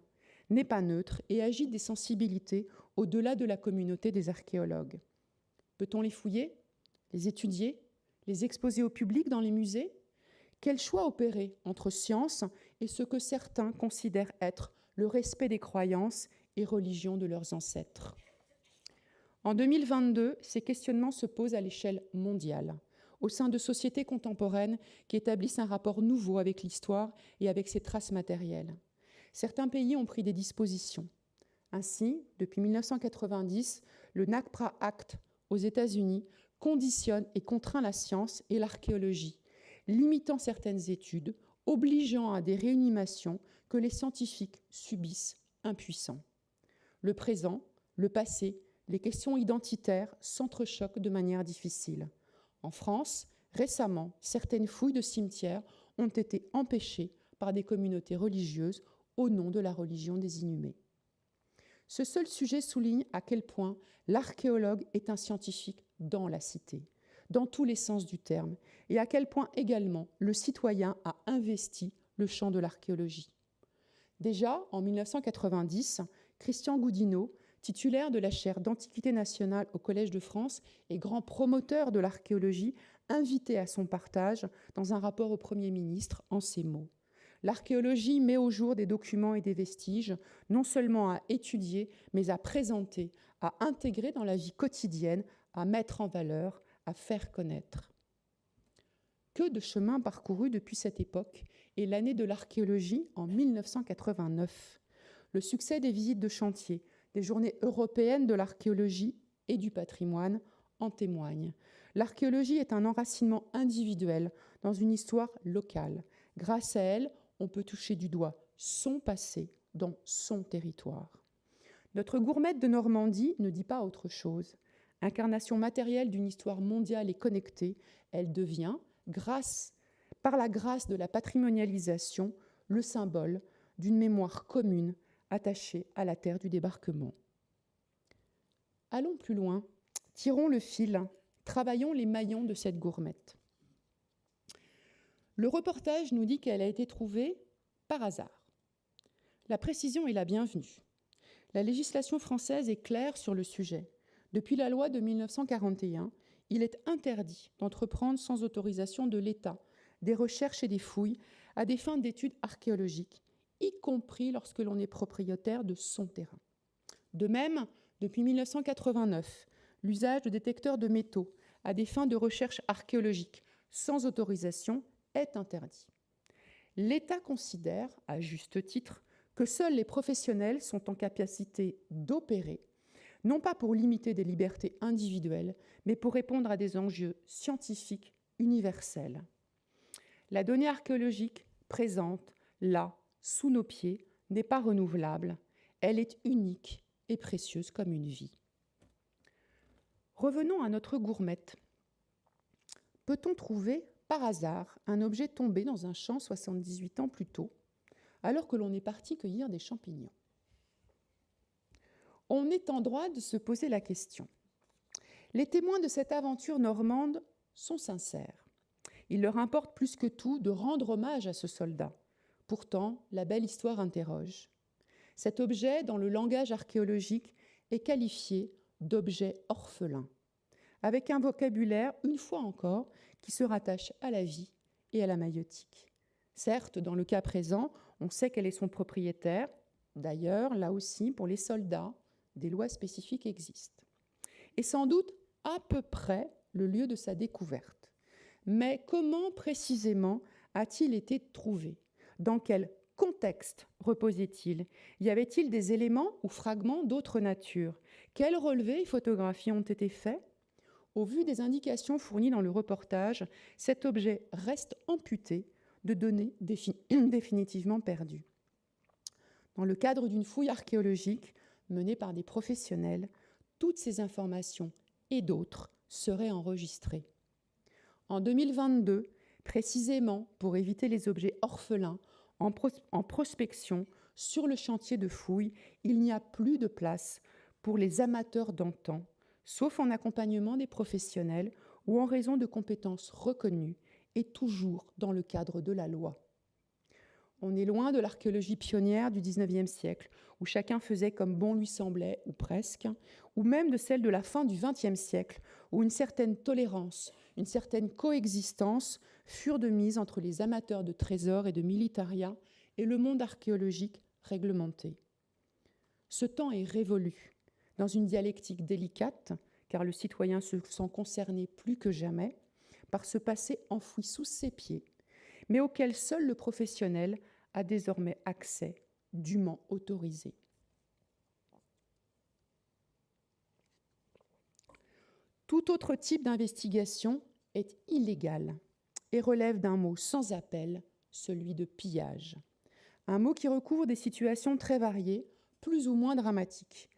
n'est pas neutre et agite des sensibilités au-delà de la communauté des archéologues. Peut-on les fouiller, les étudier, les exposer au public dans les musées? Quel choix opérer entre science et ce que certains considèrent être le respect des croyances et religions de leurs ancêtres? En 2022, ces questionnements se posent à l'échelle mondiale, au sein de sociétés contemporaines qui établissent un rapport nouveau avec l'histoire et avec ses traces matérielles. Certains pays ont pris des dispositions. Ainsi, depuis 1990, le NAGPRA Act aux États-Unis conditionne et contraint la science et l'archéologie, limitant certaines études, obligeant à des réanimations que les scientifiques subissent impuissants. Le présent, le passé, les questions identitaires s'entrechoquent de manière difficile. En France, récemment, certaines fouilles de cimetières ont été empêchées par des communautés religieuses au nom de la religion des Inhumés. Ce seul sujet souligne à quel point l'archéologue est un scientifique dans la cité, dans tous les sens du terme, et à quel point également le citoyen a investi le champ de l'archéologie. Déjà, en 1990, Christian Goudineau, titulaire de la chaire d'Antiquité nationale au Collège de France et grand promoteur de l'archéologie, invitait à son partage dans un rapport au Premier ministre en ces mots. L'archéologie met au jour des documents et des vestiges, non seulement à étudier, mais à présenter, à intégrer dans la vie quotidienne, à mettre en valeur, à faire connaître. Que de chemin parcouru depuis cette époque et l'année de l'archéologie en 1989. Le succès des visites de chantier, des journées européennes de l'archéologie et du patrimoine en témoignent. L'archéologie est un enracinement individuel dans une histoire locale. Grâce à elle, on peut toucher du doigt son passé dans son territoire. Notre gourmette de Normandie ne dit pas autre chose. Incarnation matérielle d'une histoire mondiale et connectée, elle devient, par la grâce de la patrimonialisation, le symbole d'une mémoire commune attachée à la terre du débarquement. Allons plus loin, tirons le fil, travaillons les maillons de cette gourmette. Le reportage nous dit qu'elle a été trouvée par hasard. La précision est la bienvenue. La législation française est claire sur le sujet. Depuis la loi de 1941, il est interdit d'entreprendre sans autorisation de l'État des recherches et des fouilles à des fins d'études archéologiques, y compris lorsque l'on est propriétaire de son terrain. De même, depuis 1989, l'usage de détecteurs de métaux à des fins de recherche archéologique sans autorisation est interdit. L'État considère, à juste titre, que seuls les professionnels sont en capacité d'opérer, non pas pour limiter des libertés individuelles, mais pour répondre à des enjeux scientifiques universels. La donnée archéologique présente, là, sous nos pieds, n'est pas renouvelable. Elle est unique et précieuse comme une vie. Revenons à notre gourmette. Peut-on trouver, par hasard, un objet tombé dans un champ 78 ans plus tôt, alors que l'on est parti cueillir des champignons? On est en droit de se poser la question. Les témoins de cette aventure normande sont sincères. Il leur importe plus que tout de rendre hommage à ce soldat. Pourtant, la belle histoire interroge. Cet objet, dans le langage archéologique, est qualifié d'objet orphelin, avec un vocabulaire, une fois encore, qui se rattache à la vie et à la maïeutique. Certes, dans le cas présent, on sait quel est son propriétaire. D'ailleurs, là aussi, pour les soldats, des lois spécifiques existent. Et sans doute à peu près le lieu de sa découverte. Mais comment précisément a-t-il été trouvé? Dans quel contexte reposait-il? Y avait-il des éléments ou fragments d'autre nature? Quels relevés et photographies ont été faits? Au vu des indications fournies dans le reportage, cet objet reste amputé de données définitivement perdues. Dans le cadre d'une fouille archéologique menée par des professionnels, toutes ces informations et d'autres seraient enregistrées. En 2022, précisément pour éviter les objets orphelins en prospection sur le chantier de fouilles, il n'y a plus de place pour les amateurs d'antan, sauf en accompagnement des professionnels ou en raison de compétences reconnues et toujours dans le cadre de la loi. On est loin de l'archéologie pionnière du XIXe siècle, où chacun faisait comme bon lui semblait, ou presque, ou même de celle de la fin du XXe siècle, où une certaine tolérance, une certaine coexistence furent de mise entre les amateurs de trésors et de militaria et le monde archéologique réglementé. Ce temps est révolu, dans une dialectique délicate, car le citoyen se sent concerné plus que jamais par ce passé enfoui sous ses pieds, mais auquel seul le professionnel a désormais accès, dûment autorisé. Tout autre type d'investigation est illégal et relève d'un mot sans appel, celui de pillage. Un mot qui recouvre des situations très variées, plus ou moins dramatiques.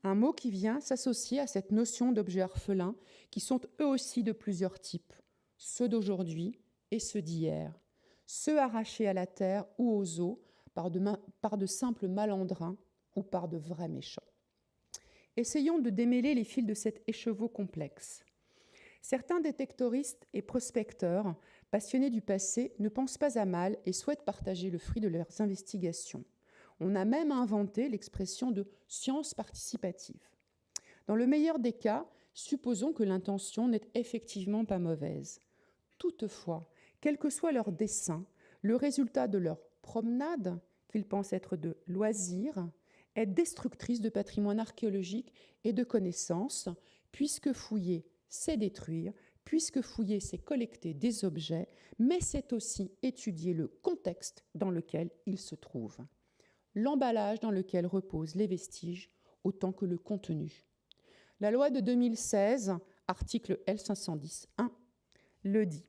Un mot qui vient s'associer à cette notion d'objets orphelins qui sont eux aussi de plusieurs types, ceux d'aujourd'hui et ceux d'hier, ceux arrachés à la terre ou aux eaux par de simples malandrins ou par de vrais méchants. Essayons de démêler les fils de cet écheveau complexe. Certains détectoristes et prospecteurs passionnés du passé ne pensent pas à mal et souhaitent partager le fruit de leurs investigations. On a même inventé l'expression de « science participative ». Dans le meilleur des cas, supposons que l'intention n'est effectivement pas mauvaise. Toutefois, quel que soit leur dessein, le résultat de leur promenade, qu'ils pensent être de loisirs, est destructrice de patrimoine archéologique et de connaissances, puisque fouiller, c'est détruire, puisque fouiller, c'est collecter des objets, mais c'est aussi étudier le contexte dans lequel ils se trouvent, l'emballage dans lequel reposent les vestiges, autant que le contenu. La loi de 2016, article L510-1, le dit.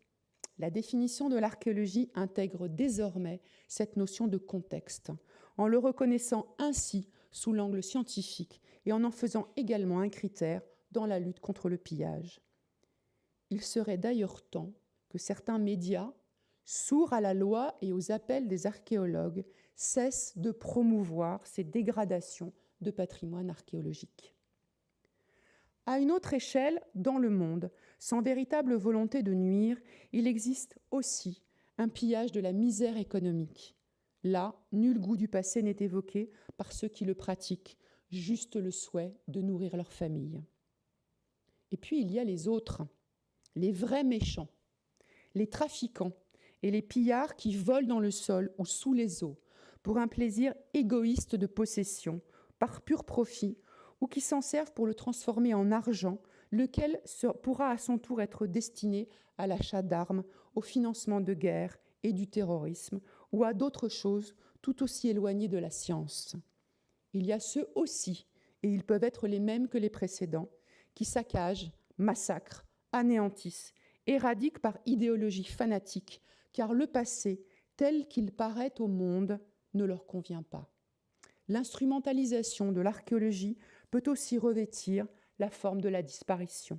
La définition de l'archéologie intègre désormais cette notion de contexte, en le reconnaissant ainsi sous l'angle scientifique et en faisant également un critère dans la lutte contre le pillage. Il serait d'ailleurs temps que certains médias, sourds à la loi et aux appels des archéologues, cessent de promouvoir ces dégradations de patrimoine archéologique. À une autre échelle, dans le monde, sans véritable volonté de nuire, il existe aussi un pillage de la misère économique. Là, nul goût du passé n'est évoqué par ceux qui le pratiquent, juste le souhait de nourrir leur famille. Et puis il y a les autres, les vrais méchants, les trafiquants et les pillards qui volent dans le sol ou sous les eaux pour un plaisir égoïste de possession, par pur profit, ou qui s'en servent pour le transformer en argent, lequel pourra à son tour être destiné à l'achat d'armes, au financement de guerres et du terrorisme, ou à d'autres choses tout aussi éloignées de la science. Il y a ceux aussi, et ils peuvent être les mêmes que les précédents, qui saccagent, massacrent, anéantissent, éradiquent par idéologie fanatique, car le passé, tel qu'il paraît au monde, ne leur convient pas. L'instrumentalisation de l'archéologie peut aussi revêtir la forme de la disparition.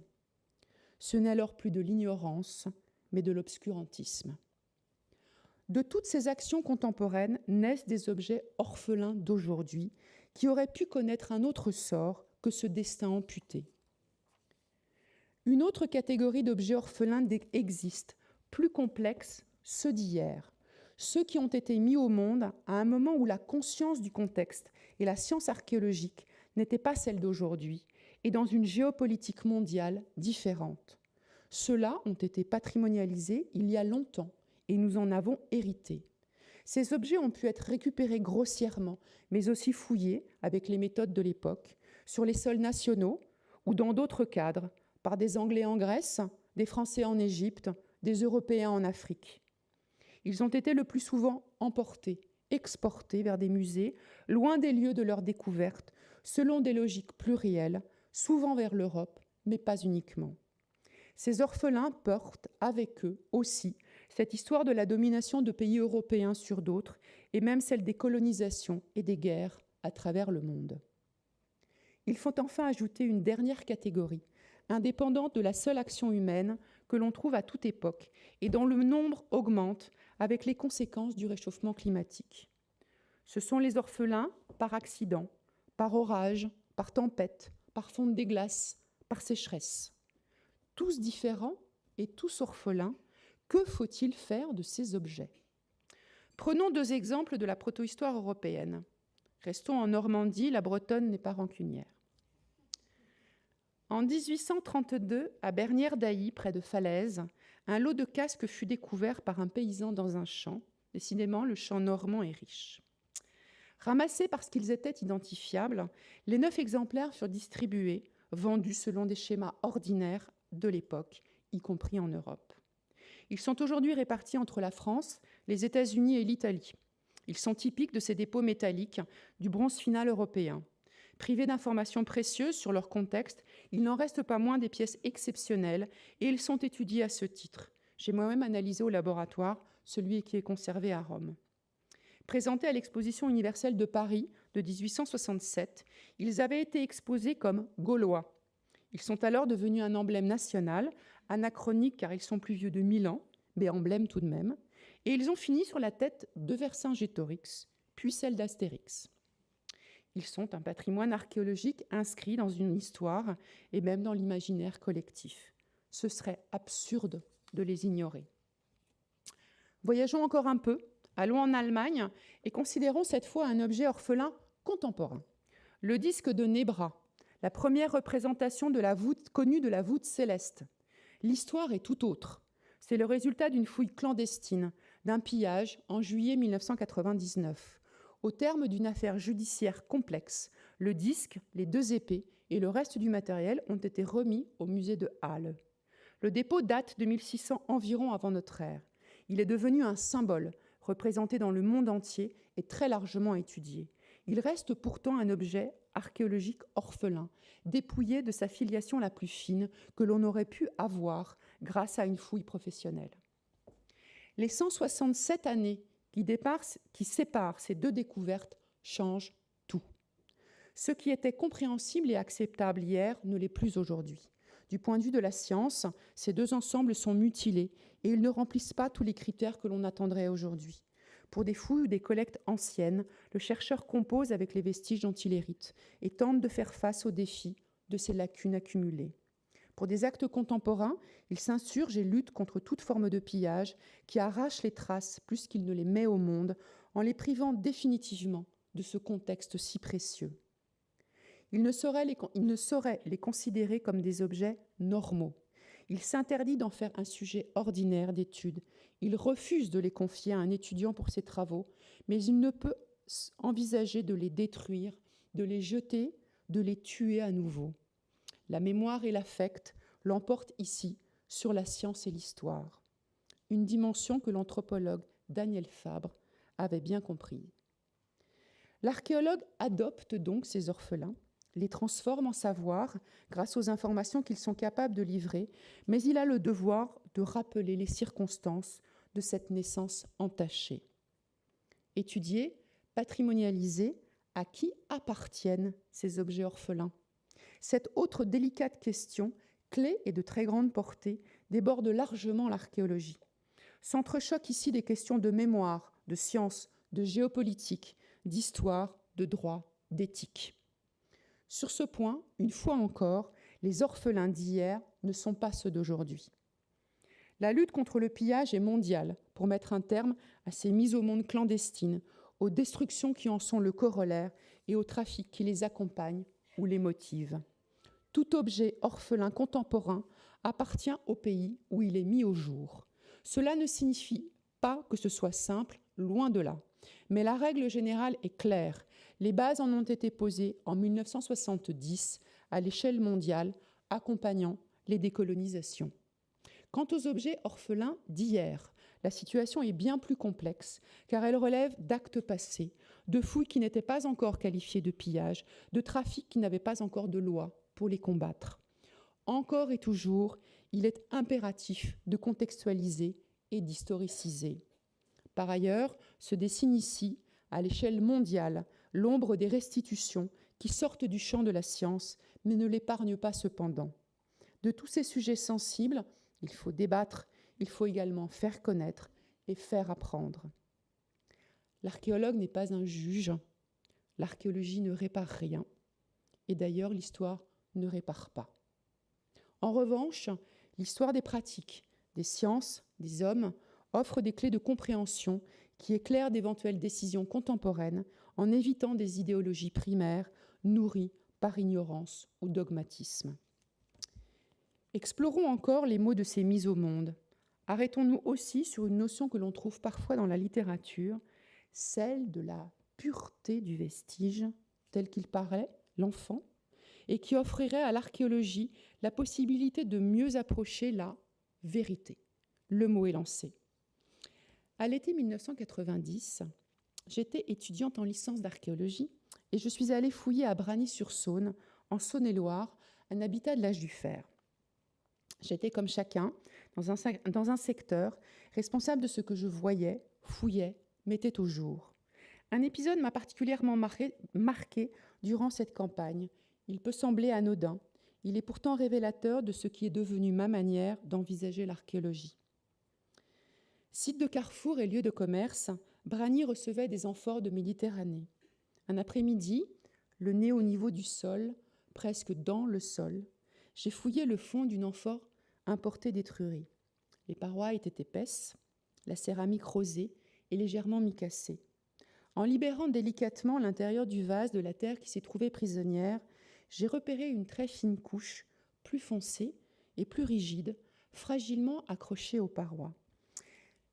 Ce n'est alors plus de l'ignorance, mais de l'obscurantisme. De toutes ces actions contemporaines naissent des objets orphelins d'aujourd'hui qui auraient pu connaître un autre sort que ce destin amputé. Une autre catégorie d'objets orphelins existe, plus complexe, ceux d'hier, ceux qui ont été mis au monde à un moment où la conscience du contexte et la science archéologique n'étaient pas celles d'aujourd'hui et dans une géopolitique mondiale différente. Ceux-là ont été patrimonialisés il y a longtemps et nous en avons hérité. Ces objets ont pu être récupérés grossièrement, mais aussi fouillés, avec les méthodes de l'époque, sur les sols nationaux ou dans d'autres cadres, par des Anglais en Grèce, des Français en Égypte, des Européens en Afrique. Ils ont été le plus souvent emportés, exportés vers des musées, loin des lieux de leur découverte, selon des logiques plurielles, souvent vers l'Europe, mais pas uniquement. Ces orphelins portent avec eux aussi cette histoire de la domination de pays européens sur d'autres, et même celle des colonisations et des guerres à travers le monde. Il faut enfin ajouter une dernière catégorie, indépendante de la seule action humaine, que l'on trouve à toute époque, et dont le nombre augmente avec les conséquences du réchauffement climatique. Ce sont les orphelins par accident, par orage, par tempête, par fonte des glaces, par sécheresse. Tous différents et tous orphelins, que faut-il faire de ces objets ? Prenons 2 exemples de la protohistoire européenne. Restons en Normandie, la Bretonne n'est pas rancunière. En 1832, à Bernières d'Ailly, près de Falaise, Un lot de casques fut découvert par un paysan dans un champ. Décidément, le champ normand est riche. Ramassés parce qu'ils étaient identifiables, les 9 exemplaires furent distribués, vendus selon des schémas ordinaires de l'époque, y compris en Europe. Ils sont aujourd'hui répartis entre la France, les États-Unis et l'Italie. Ils sont typiques de ces dépôts métalliques du bronze final européen. Privés d'informations précieuses sur leur contexte, il n'en reste pas moins des pièces exceptionnelles et ils sont étudiés à ce titre. J'ai moi-même analysé au laboratoire celui qui est conservé à Rome. Présentés à l'exposition universelle de Paris de 1867, ils avaient été exposés comme gaulois. Ils sont alors devenus un emblème national, anachronique car ils sont plus vieux de 1000 ans, mais emblème tout de même, et ils ont fini sur la tête de Vercingétorix, puis celle d'Astérix. Ils sont un patrimoine archéologique inscrit dans une histoire et même dans l'imaginaire collectif. Ce serait absurde de les ignorer. Voyageons encore un peu. Allons en Allemagne et considérons cette fois un objet orphelin contemporain. Le disque de Nebra, la première représentation connue de la voûte céleste. L'histoire est tout autre. C'est le résultat d'une fouille clandestine, d'un pillage en juillet 1999. Au terme d'une affaire judiciaire complexe, le disque, les 2 épées et le reste du matériel ont été remis au musée de Halle. Le dépôt date de 1600 environ avant notre ère. Il est devenu un symbole, représenté dans le monde entier et très largement étudié. Il reste pourtant un objet archéologique orphelin, dépouillé de sa filiation la plus fine que l'on aurait pu avoir grâce à une fouille professionnelle. Les 167 années qui séparent ces 2 découvertes changent tout. Ce qui était compréhensible et acceptable hier ne l'est plus aujourd'hui. Du point de vue de la science, ces 2 ensembles sont mutilés et ils ne remplissent pas tous les critères que l'on attendrait aujourd'hui. Pour des fouilles ou des collectes anciennes, le chercheur compose avec les vestiges dont il hérite et tente de faire face aux défis de ces lacunes accumulées. Pour des actes contemporains, il s'insurge et lutte contre toute forme de pillage qui arrache les traces plus qu'il ne les met au monde en les privant définitivement de ce contexte si précieux. Il ne saurait les considérer comme des objets normaux. Il s'interdit d'en faire un sujet ordinaire d'étude. Il refuse de les confier à un étudiant pour ses travaux, mais il ne peut envisager de les détruire, de les jeter, de les tuer à nouveau. La mémoire et l'affect l'emportent ici sur la science et l'histoire. Une dimension que l'anthropologue Daniel Fabre avait bien comprise. L'archéologue adopte donc ces orphelins, les transforme en savoir grâce aux informations qu'ils sont capables de livrer, mais il a le devoir de rappeler les circonstances de cette naissance entachée. Étudier, patrimonialiser, à qui appartiennent ces objets orphelins? Cette autre délicate question, clé et de très grande portée, déborde largement l'archéologie. S'entrechoquent ici des questions de mémoire, de science, de géopolitique, d'histoire, de droit, d'éthique. Sur ce point, une fois encore, les orphelins d'hier ne sont pas ceux d'aujourd'hui. La lutte contre le pillage est mondiale pour mettre un terme à ces mises au monde clandestines, aux destructions qui en sont le corollaire et aux trafics qui les accompagnent ou les motivent. Tout objet orphelin contemporain appartient au pays où il est mis au jour. Cela ne signifie pas que ce soit simple, loin de là. Mais la règle générale est claire. Les bases en ont été posées en 1970 à l'échelle mondiale, accompagnant les décolonisations. Quant aux objets orphelins d'hier, la situation est bien plus complexe, car elle relève d'actes passés, de fouilles qui n'étaient pas encore qualifiées de pillage, de trafics qui n'avaient pas encore de loi pour les combattre. Encore et toujours, il est impératif de contextualiser et d'historiciser. Par ailleurs, se dessine ici, à l'échelle mondiale, l'ombre des restitutions qui sortent du champ de la science, mais ne l'épargnent pas cependant. De tous ces sujets sensibles, il faut débattre, il faut également faire connaître et faire apprendre. L'archéologue n'est pas un juge, l'archéologie ne répare rien, et d'ailleurs l'histoire ne répare pas. En revanche, l'histoire des pratiques, des sciences, des hommes, offre des clés de compréhension qui éclairent d'éventuelles décisions contemporaines en évitant des idéologies primaires nourries par ignorance ou dogmatisme. Explorons encore les mots de ces mises au monde. Arrêtons-nous aussi sur une notion que l'on trouve parfois dans la littérature, celle de la pureté du vestige, tel qu'il paraît, l'enfant, et qui offrirait à l'archéologie la possibilité de mieux approcher la vérité. Le mot est lancé. À l'été 1990, j'étais étudiante en licence d'archéologie et je suis allée fouiller à Bragny-sur-Saône, en Saône-et-Loire, un habitat de l'âge du fer. J'étais comme chacun dans un secteur responsable de ce que je voyais, fouillais, mettais au jour. Un épisode m'a particulièrement marqué durant cette campagne. Il peut sembler anodin, il est pourtant révélateur de ce qui est devenu ma manière d'envisager l'archéologie. Site de carrefour et lieu de commerce, Bragny recevait des amphores de Méditerranée. Un après-midi, le nez au niveau du sol, presque dans le sol, j'ai fouillé le fond d'une amphore importée d'Étrurie. Les parois étaient épaisses, la céramique rosée et légèrement micacée. En libérant délicatement l'intérieur du vase de la terre qui s'y trouvait prisonnière, j'ai repéré une très fine couche, plus foncée et plus rigide, fragilement accrochée aux parois.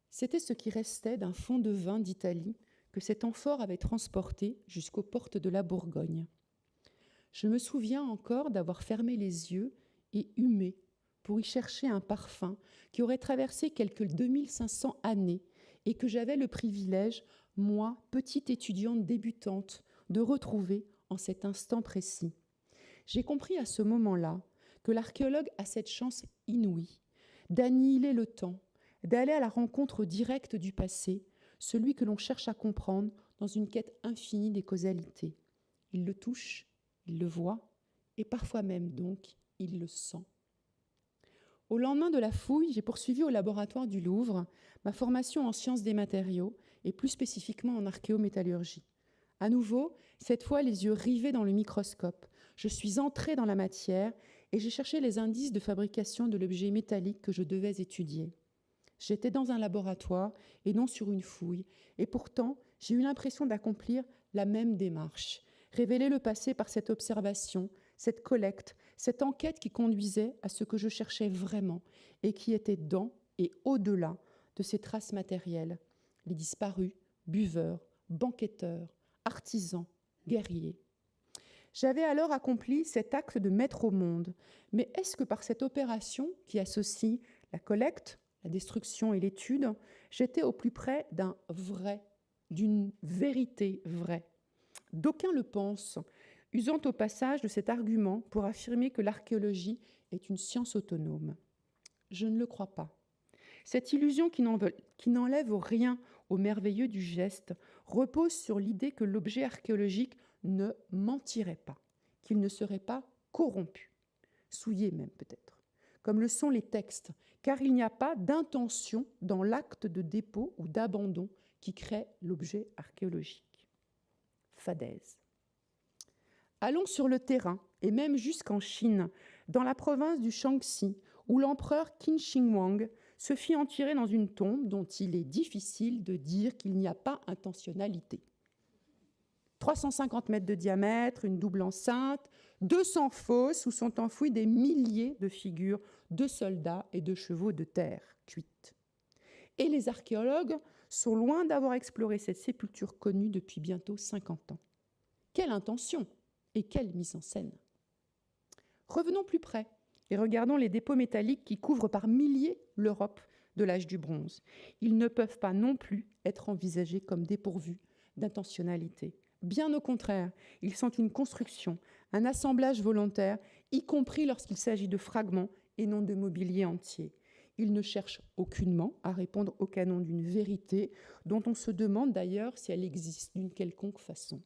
C'était ce qui restait d'un fond de vin d'Italie que cet amphore avait transporté jusqu'aux portes de la Bourgogne. Je me souviens encore d'avoir fermé les yeux et humé pour y chercher un parfum qui aurait traversé quelques 2500 années et que j'avais le privilège, moi, petite étudiante débutante, de retrouver en cet instant précis. J'ai compris à ce moment-là que l'archéologue a cette chance inouïe d'annihiler le temps, d'aller à la rencontre directe du passé, celui que l'on cherche à comprendre dans une quête infinie des causalités. Il le touche, il le voit, et parfois même donc, il le sent. Au lendemain de la fouille, j'ai poursuivi au laboratoire du Louvre ma formation en sciences des matériaux et plus spécifiquement en archéométallurgie. À nouveau, cette fois les yeux rivés dans le microscope, je suis entrée dans la matière et j'ai cherché les indices de fabrication de l'objet métallique que je devais étudier. J'étais dans un laboratoire et non sur une fouille, et pourtant j'ai eu l'impression d'accomplir la même démarche, révéler le passé par cette observation, cette collecte, cette enquête qui conduisait à ce que je cherchais vraiment et qui était dans et au-delà de ces traces matérielles, les disparus, buveurs, banquetteurs, artisans, guerriers. J'avais alors accompli cet acte de mettre au monde, mais est-ce que par cette opération qui associe la collecte, la destruction et l'étude, j'étais au plus près d'un vrai, d'une vérité vraie? D'aucuns le pensent, usant au passage de cet argument pour affirmer que l'archéologie est une science autonome. Je ne le crois pas. Cette illusion qui n'enlève rien au merveilleux du geste repose sur l'idée que l'objet archéologique ne mentirait pas, qu'il ne serait pas corrompu, souillé même peut-être, comme le sont les textes, car il n'y a pas d'intention dans l'acte de dépôt ou d'abandon qui crée l'objet archéologique. Fadaise. Allons sur le terrain, et même jusqu'en Chine, dans la province du Shaanxi, où l'empereur Qin Shi Huang se fit enterrer dans une tombe dont il est difficile de dire qu'il n'y a pas intentionnalité. 350 mètres de diamètre, une double enceinte, 200 fosses où sont enfouis des milliers de figures de soldats et de chevaux de terre cuites. Et les archéologues sont loin d'avoir exploré cette sépulture connue depuis bientôt 50 ans. Quelle intention et quelle mise en scène! Revenons plus près et regardons les dépôts métalliques qui couvrent par milliers l'Europe de l'âge du bronze. Ils ne peuvent pas non plus être envisagés comme dépourvus d'intentionnalité. Bien au contraire, ils sont une construction, un assemblage volontaire, y compris lorsqu'il s'agit de fragments et non de mobilier entier. Ils ne cherchent aucunement à répondre au canon d'une vérité dont on se demande d'ailleurs si elle existe d'une quelconque façon.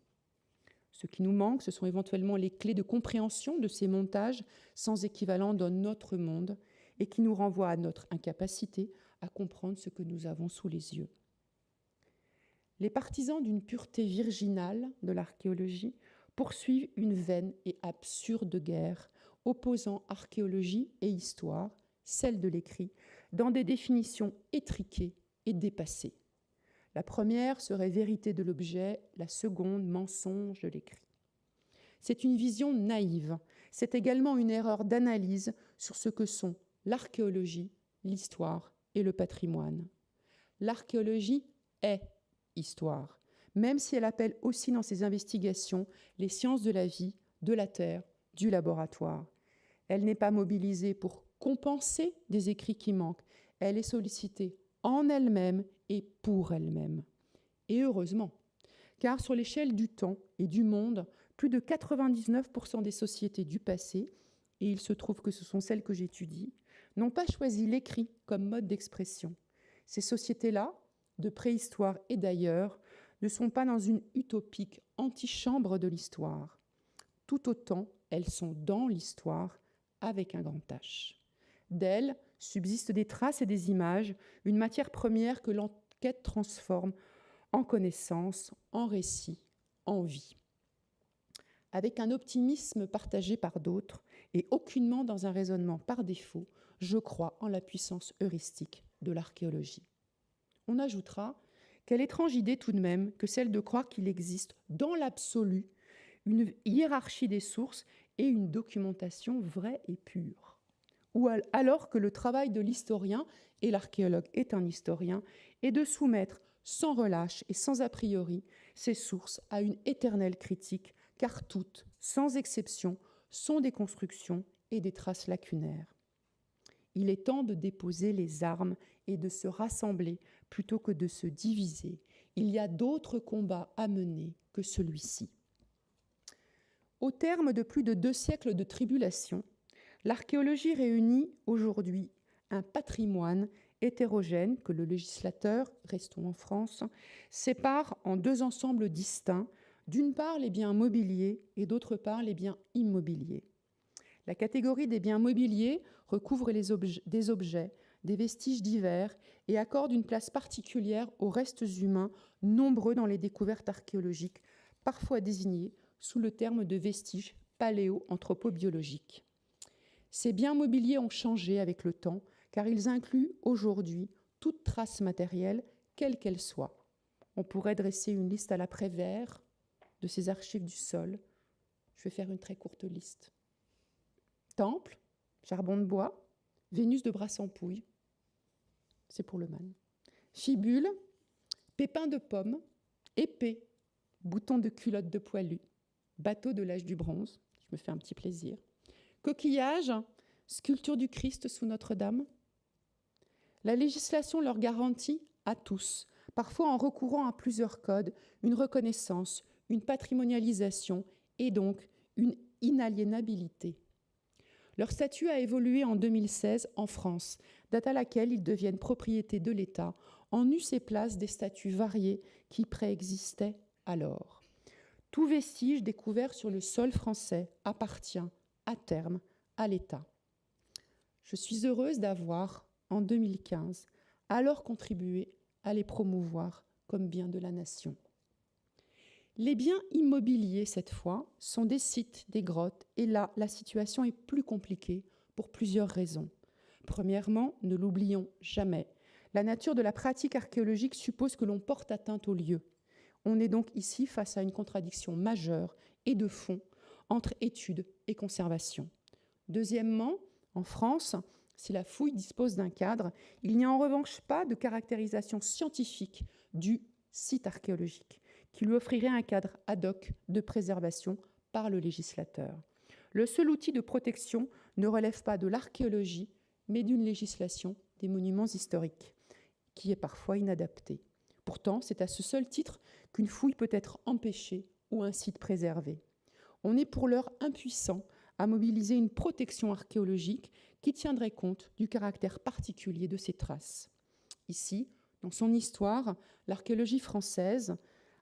Ce qui nous manque, ce sont éventuellement les clés de compréhension de ces montages sans équivalent dans notre monde et qui nous renvoient à notre incapacité à comprendre ce que nous avons sous les yeux. Les partisans d'une pureté virginale de l'archéologie poursuivent une vaine et absurde guerre opposant archéologie et histoire, celle de l'écrit, dans des définitions étriquées et dépassées. La première serait vérité de l'objet, la seconde mensonge de l'écrit. C'est une vision naïve, c'est également une erreur d'analyse sur ce que sont l'archéologie, l'histoire et le patrimoine. L'archéologie est histoire, même si elle appelle aussi dans ses investigations les sciences de la vie, de la terre, du laboratoire. Elle n'est pas mobilisée pour compenser des écrits qui manquent, elle est sollicitée en elle-même et pour elle-même. Et heureusement, car sur l'échelle du temps et du monde, plus de 99% des sociétés du passé, et il se trouve que ce sont celles que j'étudie, n'ont pas choisi l'écrit comme mode d'expression. Ces sociétés-là, de préhistoire et d'ailleurs, ne sont pas dans une utopique antichambre de l'histoire. Tout autant, elles sont dans l'histoire avec un grand H. D'elles subsistent des traces et des images, une matière première que l'enquête transforme en connaissance, en récit, en vie. Avec un optimisme partagé par d'autres et aucunement dans un raisonnement par défaut, je crois en la puissance heuristique de l'archéologie. On ajoutera quelle étrange idée tout de même que celle de croire qu'il existe dans l'absolu une hiérarchie des sources et une documentation vraie et pure. Ou alors que le travail de l'historien, et l'archéologue est un historien, est de soumettre sans relâche et sans a priori ces sources à une éternelle critique, car toutes, sans exception, sont des constructions et des traces lacunaires. Il est temps de déposer les armes et de se rassembler plutôt que de se diviser. Il y a d'autres combats à mener que celui-ci. Au terme de plus de 2 siècles de tribulations, l'archéologie réunit aujourd'hui un patrimoine hétérogène que le législateur, restons en France, sépare en 2 ensembles distincts, d'une part les biens mobiliers et d'autre part les biens immobiliers. La catégorie des biens mobiliers recouvre des objets, des vestiges divers et accorde une place particulière aux restes humains nombreux dans les découvertes archéologiques, parfois désignés sous le terme de vestiges paléo-anthropobiologiques. Ces biens mobiliers ont changé avec le temps, car ils incluent aujourd'hui toute trace matérielle, quelle qu'elle soit. On pourrait dresser une liste à la Prévert de ces archives du sol. Je vais faire une très courte liste. Temple, charbon de bois, Vénus de Brassampouille, c'est pour le man. Fibule, pépins de pomme, épée, bouton de culotte de poilu, bateau de l'âge du bronze, je me fais un petit plaisir. Coquillage, sculpture du Christ sous Notre-Dame. La législation leur garantit à tous, parfois en recourant à plusieurs codes, une reconnaissance, une patrimonialisation et donc une inaliénabilité. Leur statut a évolué en 2016 en France, date à laquelle ils deviennent propriété de l'État, en us et place des statuts variés qui préexistaient alors. Tout vestige découvert sur le sol français appartient, à terme, à l'État. Je suis heureuse d'avoir, en 2015, alors contribué à les promouvoir comme biens de la nation. Les biens immobiliers, cette fois, sont des sites, des grottes, et là, la situation est plus compliquée pour plusieurs raisons. Premièrement, ne l'oublions jamais, la nature de la pratique archéologique suppose que l'on porte atteinte au lieu. On est donc ici face à une contradiction majeure et de fond entre études et conservation. Deuxièmement, en France, si la fouille dispose d'un cadre, il n'y a en revanche pas de caractérisation scientifique du site archéologique qui lui offrirait un cadre ad hoc de préservation par le législateur. Le seul outil de protection ne relève pas de l'archéologie, mais d'une législation des monuments historiques, qui est parfois inadaptée. Pourtant, c'est à ce seul titre qu'une fouille peut être empêchée ou un site préservé. On est pour l'heure impuissant à mobiliser une protection archéologique qui tiendrait compte du caractère particulier de ces traces. Ici, dans son histoire, l'archéologie française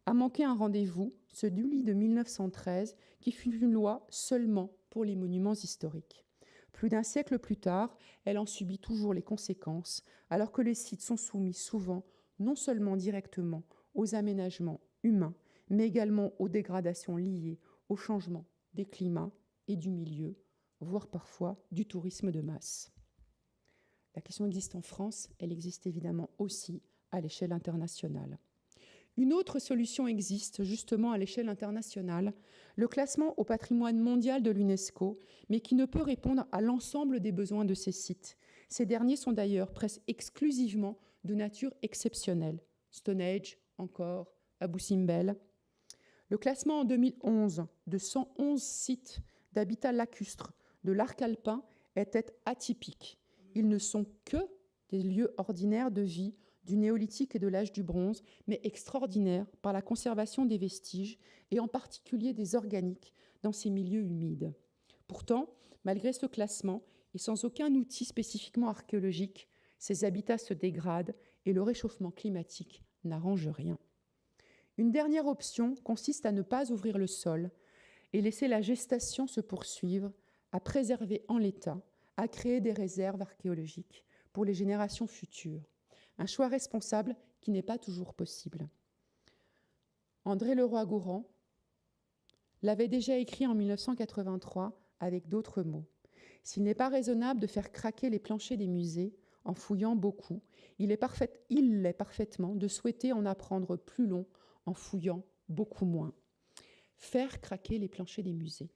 a manqué un rendez-vous, celui de 1913, qui fut une loi seulement pour les monuments historiques. Plus d'un siècle plus tard, elle en subit toujours les conséquences, alors que les sites sont soumis souvent, non seulement directement, aux aménagements humains, mais également aux dégradations liées au changement des climats et du milieu, voire parfois du tourisme de masse. La question existe en France, elle existe évidemment aussi à l'échelle internationale. Une autre solution existe justement à l'échelle internationale, le classement au patrimoine mondial de l'UNESCO, mais qui ne peut répondre à l'ensemble des besoins de ces sites. Ces derniers sont d'ailleurs presque exclusivement de nature exceptionnelle. Stone Age, encore, Abou Simbel. Le classement en 2011 de 111 sites d'habitat lacustre de l'arc alpin était atypique. Ils ne sont que des lieux ordinaires de vie du néolithique et de l'âge du bronze, mais extraordinaires par la conservation des vestiges et en particulier des organiques dans ces milieux humides. Pourtant, malgré ce classement et sans aucun outil spécifiquement archéologique, ces habitats se dégradent et le réchauffement climatique n'arrange rien. Une dernière option consiste à ne pas ouvrir le sol et laisser la gestation se poursuivre, à préserver en l'état, à créer des réserves archéologiques pour les générations futures. Un choix responsable qui n'est pas toujours possible. André Leroi-Gourhan l'avait déjà écrit en 1983 avec d'autres mots. S'il n'est pas raisonnable de faire craquer les planchers des musées en fouillant beaucoup, il l'est parfaitement de souhaiter en apprendre plus long en fouillant beaucoup moins. Faire craquer les planchers des musées.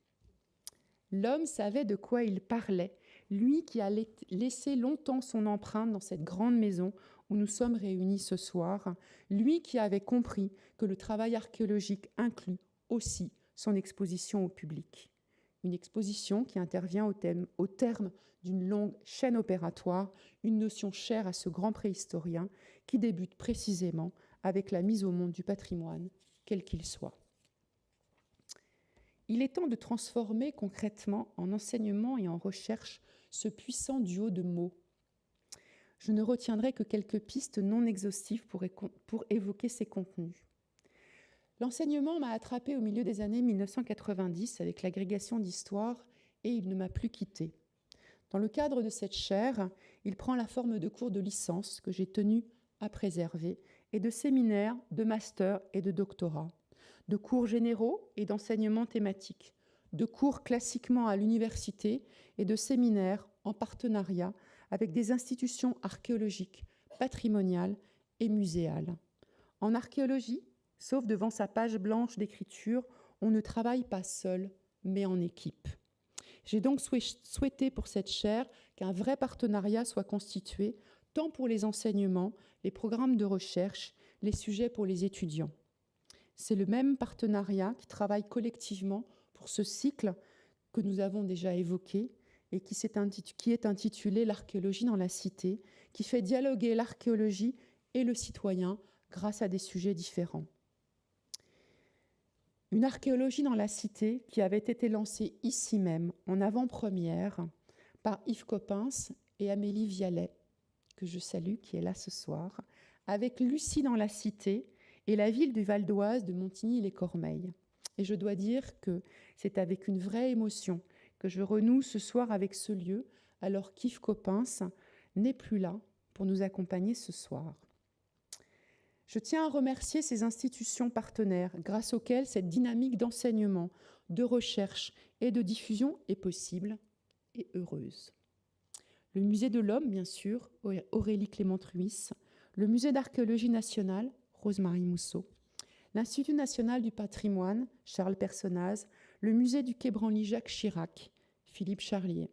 L'homme savait de quoi il parlait, lui qui a laissé longtemps son empreinte dans cette grande maison où nous sommes réunis ce soir, lui qui avait compris que le travail archéologique inclut aussi son exposition au public. Une exposition qui intervient au terme d'une longue chaîne opératoire, une notion chère à ce grand préhistorien qui débute précisément avec la mise au monde du patrimoine, quel qu'il soit. Il est temps de transformer concrètement en enseignement et en recherche ce puissant duo de mots. Je ne retiendrai que quelques pistes non exhaustives pour évoquer ces contenus. L'enseignement m'a attrapé au milieu des années 1990 avec l'agrégation d'histoire et il ne m'a plus quitté. Dans le cadre de cette chaire, il prend la forme de cours de licence que j'ai tenu à préserver et de séminaires, de master et de doctorat, de cours généraux et d'enseignements thématiques, de cours classiquement à l'université et de séminaires en partenariat avec des institutions archéologiques, patrimoniales et muséales. En archéologie, sauf devant sa page blanche d'écriture, on ne travaille pas seul, mais en équipe. J'ai donc souhaité pour cette chaire qu'un vrai partenariat soit constitué, tant pour les enseignements, les programmes de recherche, les sujets pour les étudiants. C'est le même partenariat qui travaille collectivement pour ce cycle que nous avons déjà évoqué et qui est intitulé « L'archéologie dans la cité », qui fait dialoguer l'archéologie et le citoyen grâce à des sujets différents. Une archéologie dans la cité qui avait été lancée ici même, en avant-première, par Yves Coppens et Amélie Vialet, que je salue, qui est là ce soir, avec Lucie dans la cité et la ville du Val d'Oise de Montigny-les-Cormeilles. Et je dois dire que c'est avec une vraie émotion que je renoue ce soir avec ce lieu, alors qu'Yves Coppens n'est plus là pour nous accompagner ce soir. Je tiens à remercier ces institutions partenaires, grâce auxquelles cette dynamique d'enseignement, de recherche et de diffusion est possible et heureuse. Le Musée de l'Homme, bien sûr, Aurélie Clément-Ruisse, le Musée d'archéologie nationale, Rose-Marie Mousseau, l'Institut national du patrimoine, Charles Personnaz, le Musée du Quai Branly Jacques Chirac, Philippe Charlier,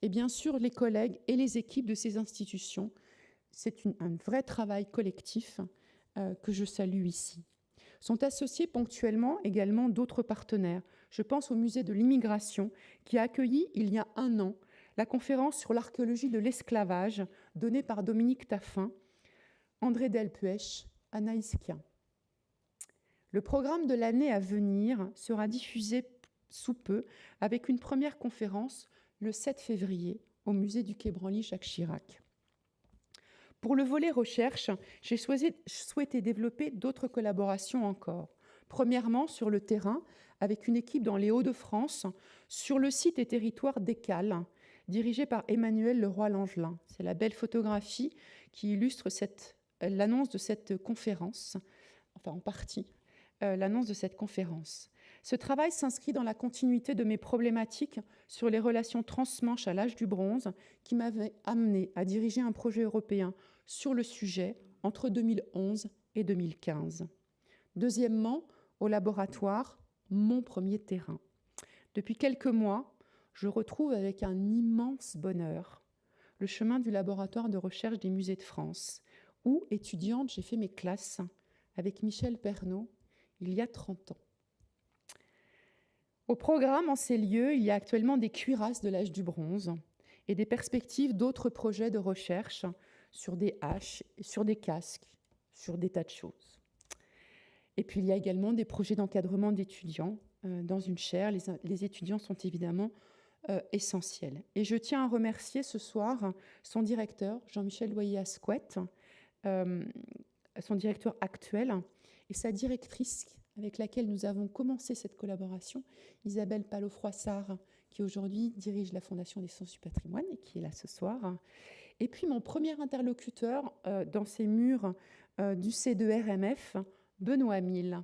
et bien sûr les collègues et les équipes de ces institutions. C'est un vrai travail collectif que je salue ici. Sont associés ponctuellement également d'autres partenaires. Je pense au Musée de l'immigration qui a accueilli il y a 1 an la conférence sur l'archéologie de l'esclavage donnée par Dominique Taffin, André Delpuech, Anaïs Kien. Le programme de l'année à venir sera diffusé sous peu avec une première conférence le 7 février au Musée du Quai Branly Jacques Chirac. Pour le volet recherche, j'ai souhaité développer d'autres collaborations encore. Premièrement, sur le terrain, avec une équipe dans les Hauts-de-France, sur le site et territoire d'Écalles, dirigé par Emmanuel Leroy-Langelin. C'est la belle photographie qui illustre l'annonce de cette conférence, enfin en partie, l'annonce de cette conférence. Ce travail s'inscrit dans la continuité de mes problématiques sur les relations transmanche à l'âge du bronze qui m'avaient amené à diriger un projet européen sur le sujet entre 2011 et 2015. Deuxièmement, au laboratoire, mon premier terrain. Depuis quelques mois, je retrouve avec un immense bonheur le chemin du laboratoire de recherche des musées de France, où, étudiante, j'ai fait mes classes avec Michel Pernaut il y a 30 ans. Au programme, en ces lieux, il y a actuellement des cuirasses de l'âge du bronze et des perspectives d'autres projets de recherche sur des haches, sur des casques, sur des tas de choses. Et puis, il y a également des projets d'encadrement d'étudiants dans une chaire. Les étudiants sont évidemment essentiels. Et je tiens à remercier ce soir son directeur, Jean-Michel Loyer-Asquette, son directeur actuel, et sa directrice avec laquelle nous avons commencé cette collaboration, Isabelle Palot-Froissart, qui aujourd'hui dirige la Fondation des sciences du patrimoine et qui est là ce soir. Et puis mon premier interlocuteur dans ces murs du C2RMF, Benoît Mille.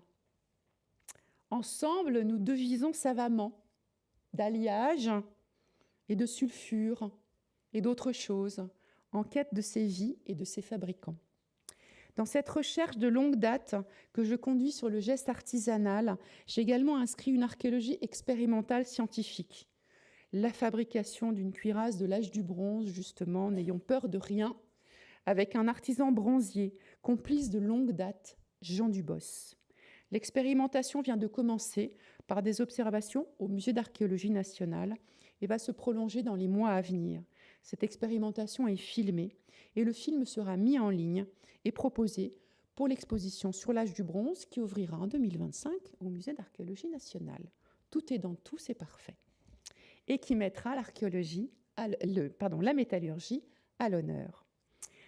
Ensemble, nous devisons savamment d'alliage et de sulfure et d'autres choses en quête de ces vies et de ces fabricants. Dans cette recherche de longue date que je conduis sur le geste artisanal, j'ai également inscrit une archéologie expérimentale scientifique. La fabrication d'une cuirasse de l'âge du bronze, justement, n'ayons peur de rien, avec un artisan bronzier, complice de longue date, Jean Dubos. L'expérimentation vient de commencer par des observations au Musée d'archéologie nationale et va se prolonger dans les mois à venir. Cette expérimentation est filmée et le film sera mis en ligne et proposé pour l'exposition sur l'âge du bronze qui ouvrira en 2025 au Musée d'archéologie nationale. Tout est dans tout, c'est parfait. Et qui mettra la métallurgie à l'honneur.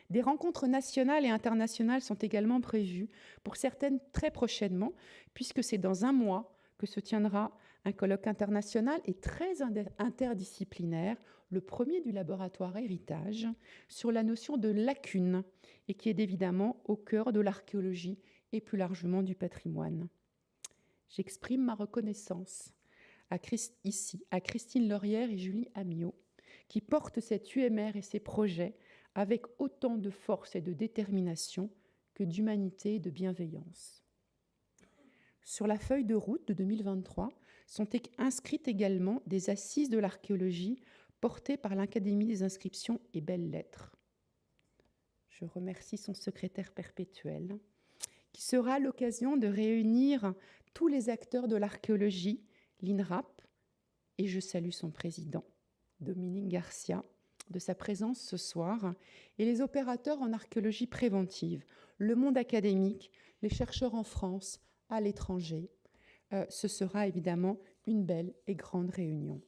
Des rencontres nationales et internationales sont également prévues, pour certaines très prochainement, puisque c'est dans un mois que se tiendra un colloque international et très interdisciplinaire, le premier du laboratoire Héritage, sur la notion de lacune, et qui est évidemment au cœur de l'archéologie et plus largement du patrimoine. J'exprime ma reconnaissance à Christine Laurière et Julie Amiot, qui portent cette UMR et ses projets avec autant de force et de détermination que d'humanité et de bienveillance. Sur la feuille de route de 2023 sont inscrites également des assises de l'archéologie portées par l'Académie des inscriptions et belles-lettres. Je remercie son secrétaire perpétuel, qui sera l'occasion de réunir tous les acteurs de l'archéologie, l'INRAP, et je salue son président, Dominique Garcia, de sa présence ce soir, et les opérateurs en archéologie préventive, le monde académique, les chercheurs en France, à l'étranger. Ce sera évidemment une belle et grande réunion.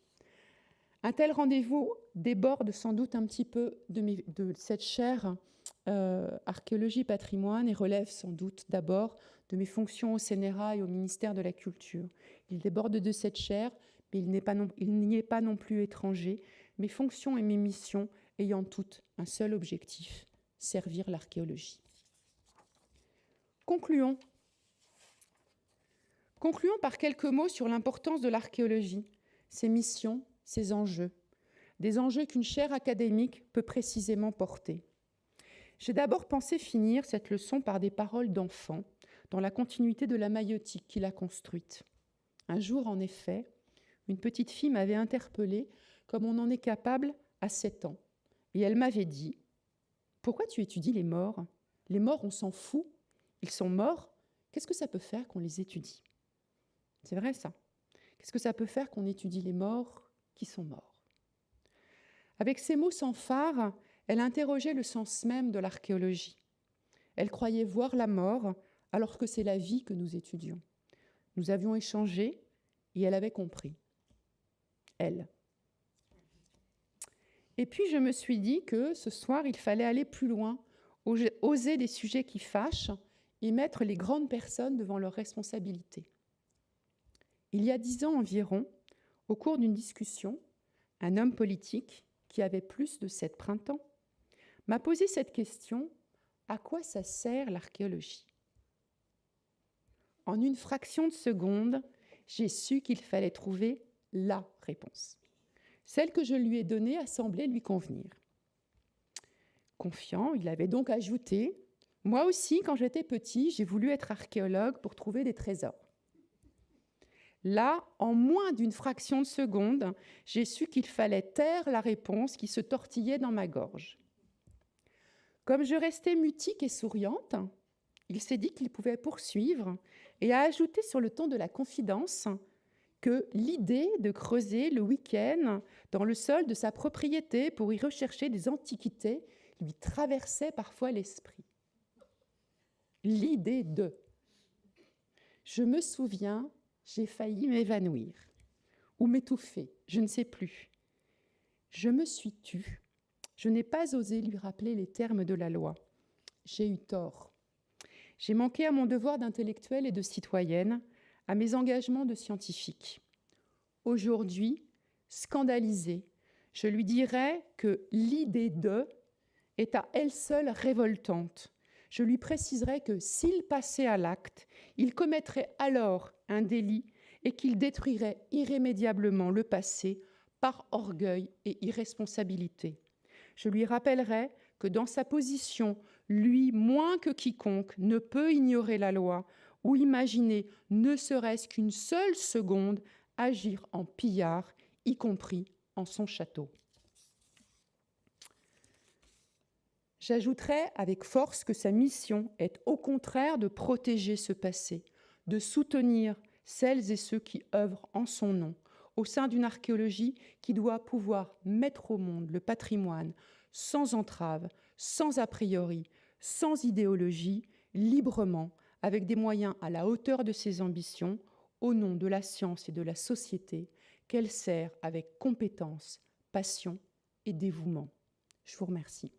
Un tel rendez-vous déborde sans doute un petit peu de cette chaire archéologie patrimoine et relève sans doute d'abord de mes fonctions au CNRA et au ministère de la Culture. Il déborde de cette chaire, mais il n'y est pas non plus étranger, mes fonctions et mes missions ayant toutes un seul objectif, servir l'archéologie. Concluons par quelques mots sur l'importance de l'archéologie, ses missions, ses enjeux, des enjeux qu'une chaire académique peut précisément porter. J'ai d'abord pensé finir cette leçon par des paroles d'enfant, dans la continuité de la maïeutique qu'il a construite. Un jour, en effet, une petite fille m'avait interpellée comme on en est capable à 7 ans. Et elle m'avait dit « Pourquoi tu étudies les morts ? Les morts, on s'en fout. Ils sont morts. Qu'est-ce que ça peut faire qu'on les étudie ?» C'est vrai, ça. Qu'est-ce que ça peut faire qu'on étudie les morts qui sont morts ? Avec ces mots sans phare, elle interrogeait le sens même de l'archéologie. Elle croyait voir la mort alors que c'est la vie que nous étudions. Nous avions échangé et elle avait compris. Elle. Et puis je me suis dit que ce soir, il fallait aller plus loin, oser des sujets qui fâchent et mettre les grandes personnes devant leurs responsabilités. Il y a 10 ans environ, au cours d'une discussion, un homme politique qui avait plus de 7 printemps m'a posé cette question : à quoi ça sert l'archéologie ? En une fraction de seconde, j'ai su qu'il fallait trouver la réponse. Celle que je lui ai donnée a semblé lui convenir. Confiant, il avait donc ajouté : moi aussi, quand j'étais petit, j'ai voulu être archéologue pour trouver des trésors. Là, en moins d'une fraction de seconde, j'ai su qu'il fallait taire la réponse qui se tortillait dans ma gorge. Comme je restais mutique et souriante, il s'est dit qu'il pouvait poursuivre et a ajouté sur le ton de la confidence que l'idée de creuser le week-end dans le sol de sa propriété pour y rechercher des antiquités lui traversait parfois l'esprit. L'idée de... Je me souviens, j'ai failli m'évanouir ou m'étouffer, je ne sais plus. Je me suis tue. Je n'ai pas osé lui rappeler les termes de la loi. J'ai eu tort. J'ai manqué à mon devoir d'intellectuelle et de citoyenne, à mes engagements de scientifique. Aujourd'hui, scandalisée, je lui dirais que l'idée de est à elle seule révoltante. Je lui préciserai que s'il passait à l'acte, il commettrait alors un délit et qu'il détruirait irrémédiablement le passé par orgueil et irresponsabilité. Je lui rappellerai que dans sa position, lui, moins que quiconque, ne peut ignorer la loi ou imaginer, ne serait-ce qu'une seule seconde, agir en pillard, y compris en son château. J'ajouterai avec force que sa mission est au contraire de protéger ce passé, de soutenir celles et ceux qui œuvrent en son nom, au sein d'une archéologie qui doit pouvoir mettre au monde le patrimoine sans entrave, sans a priori, sans idéologie, librement, avec des moyens à la hauteur de ses ambitions, au nom de la science et de la société qu'elle sert avec compétence, passion et dévouement. Je vous remercie.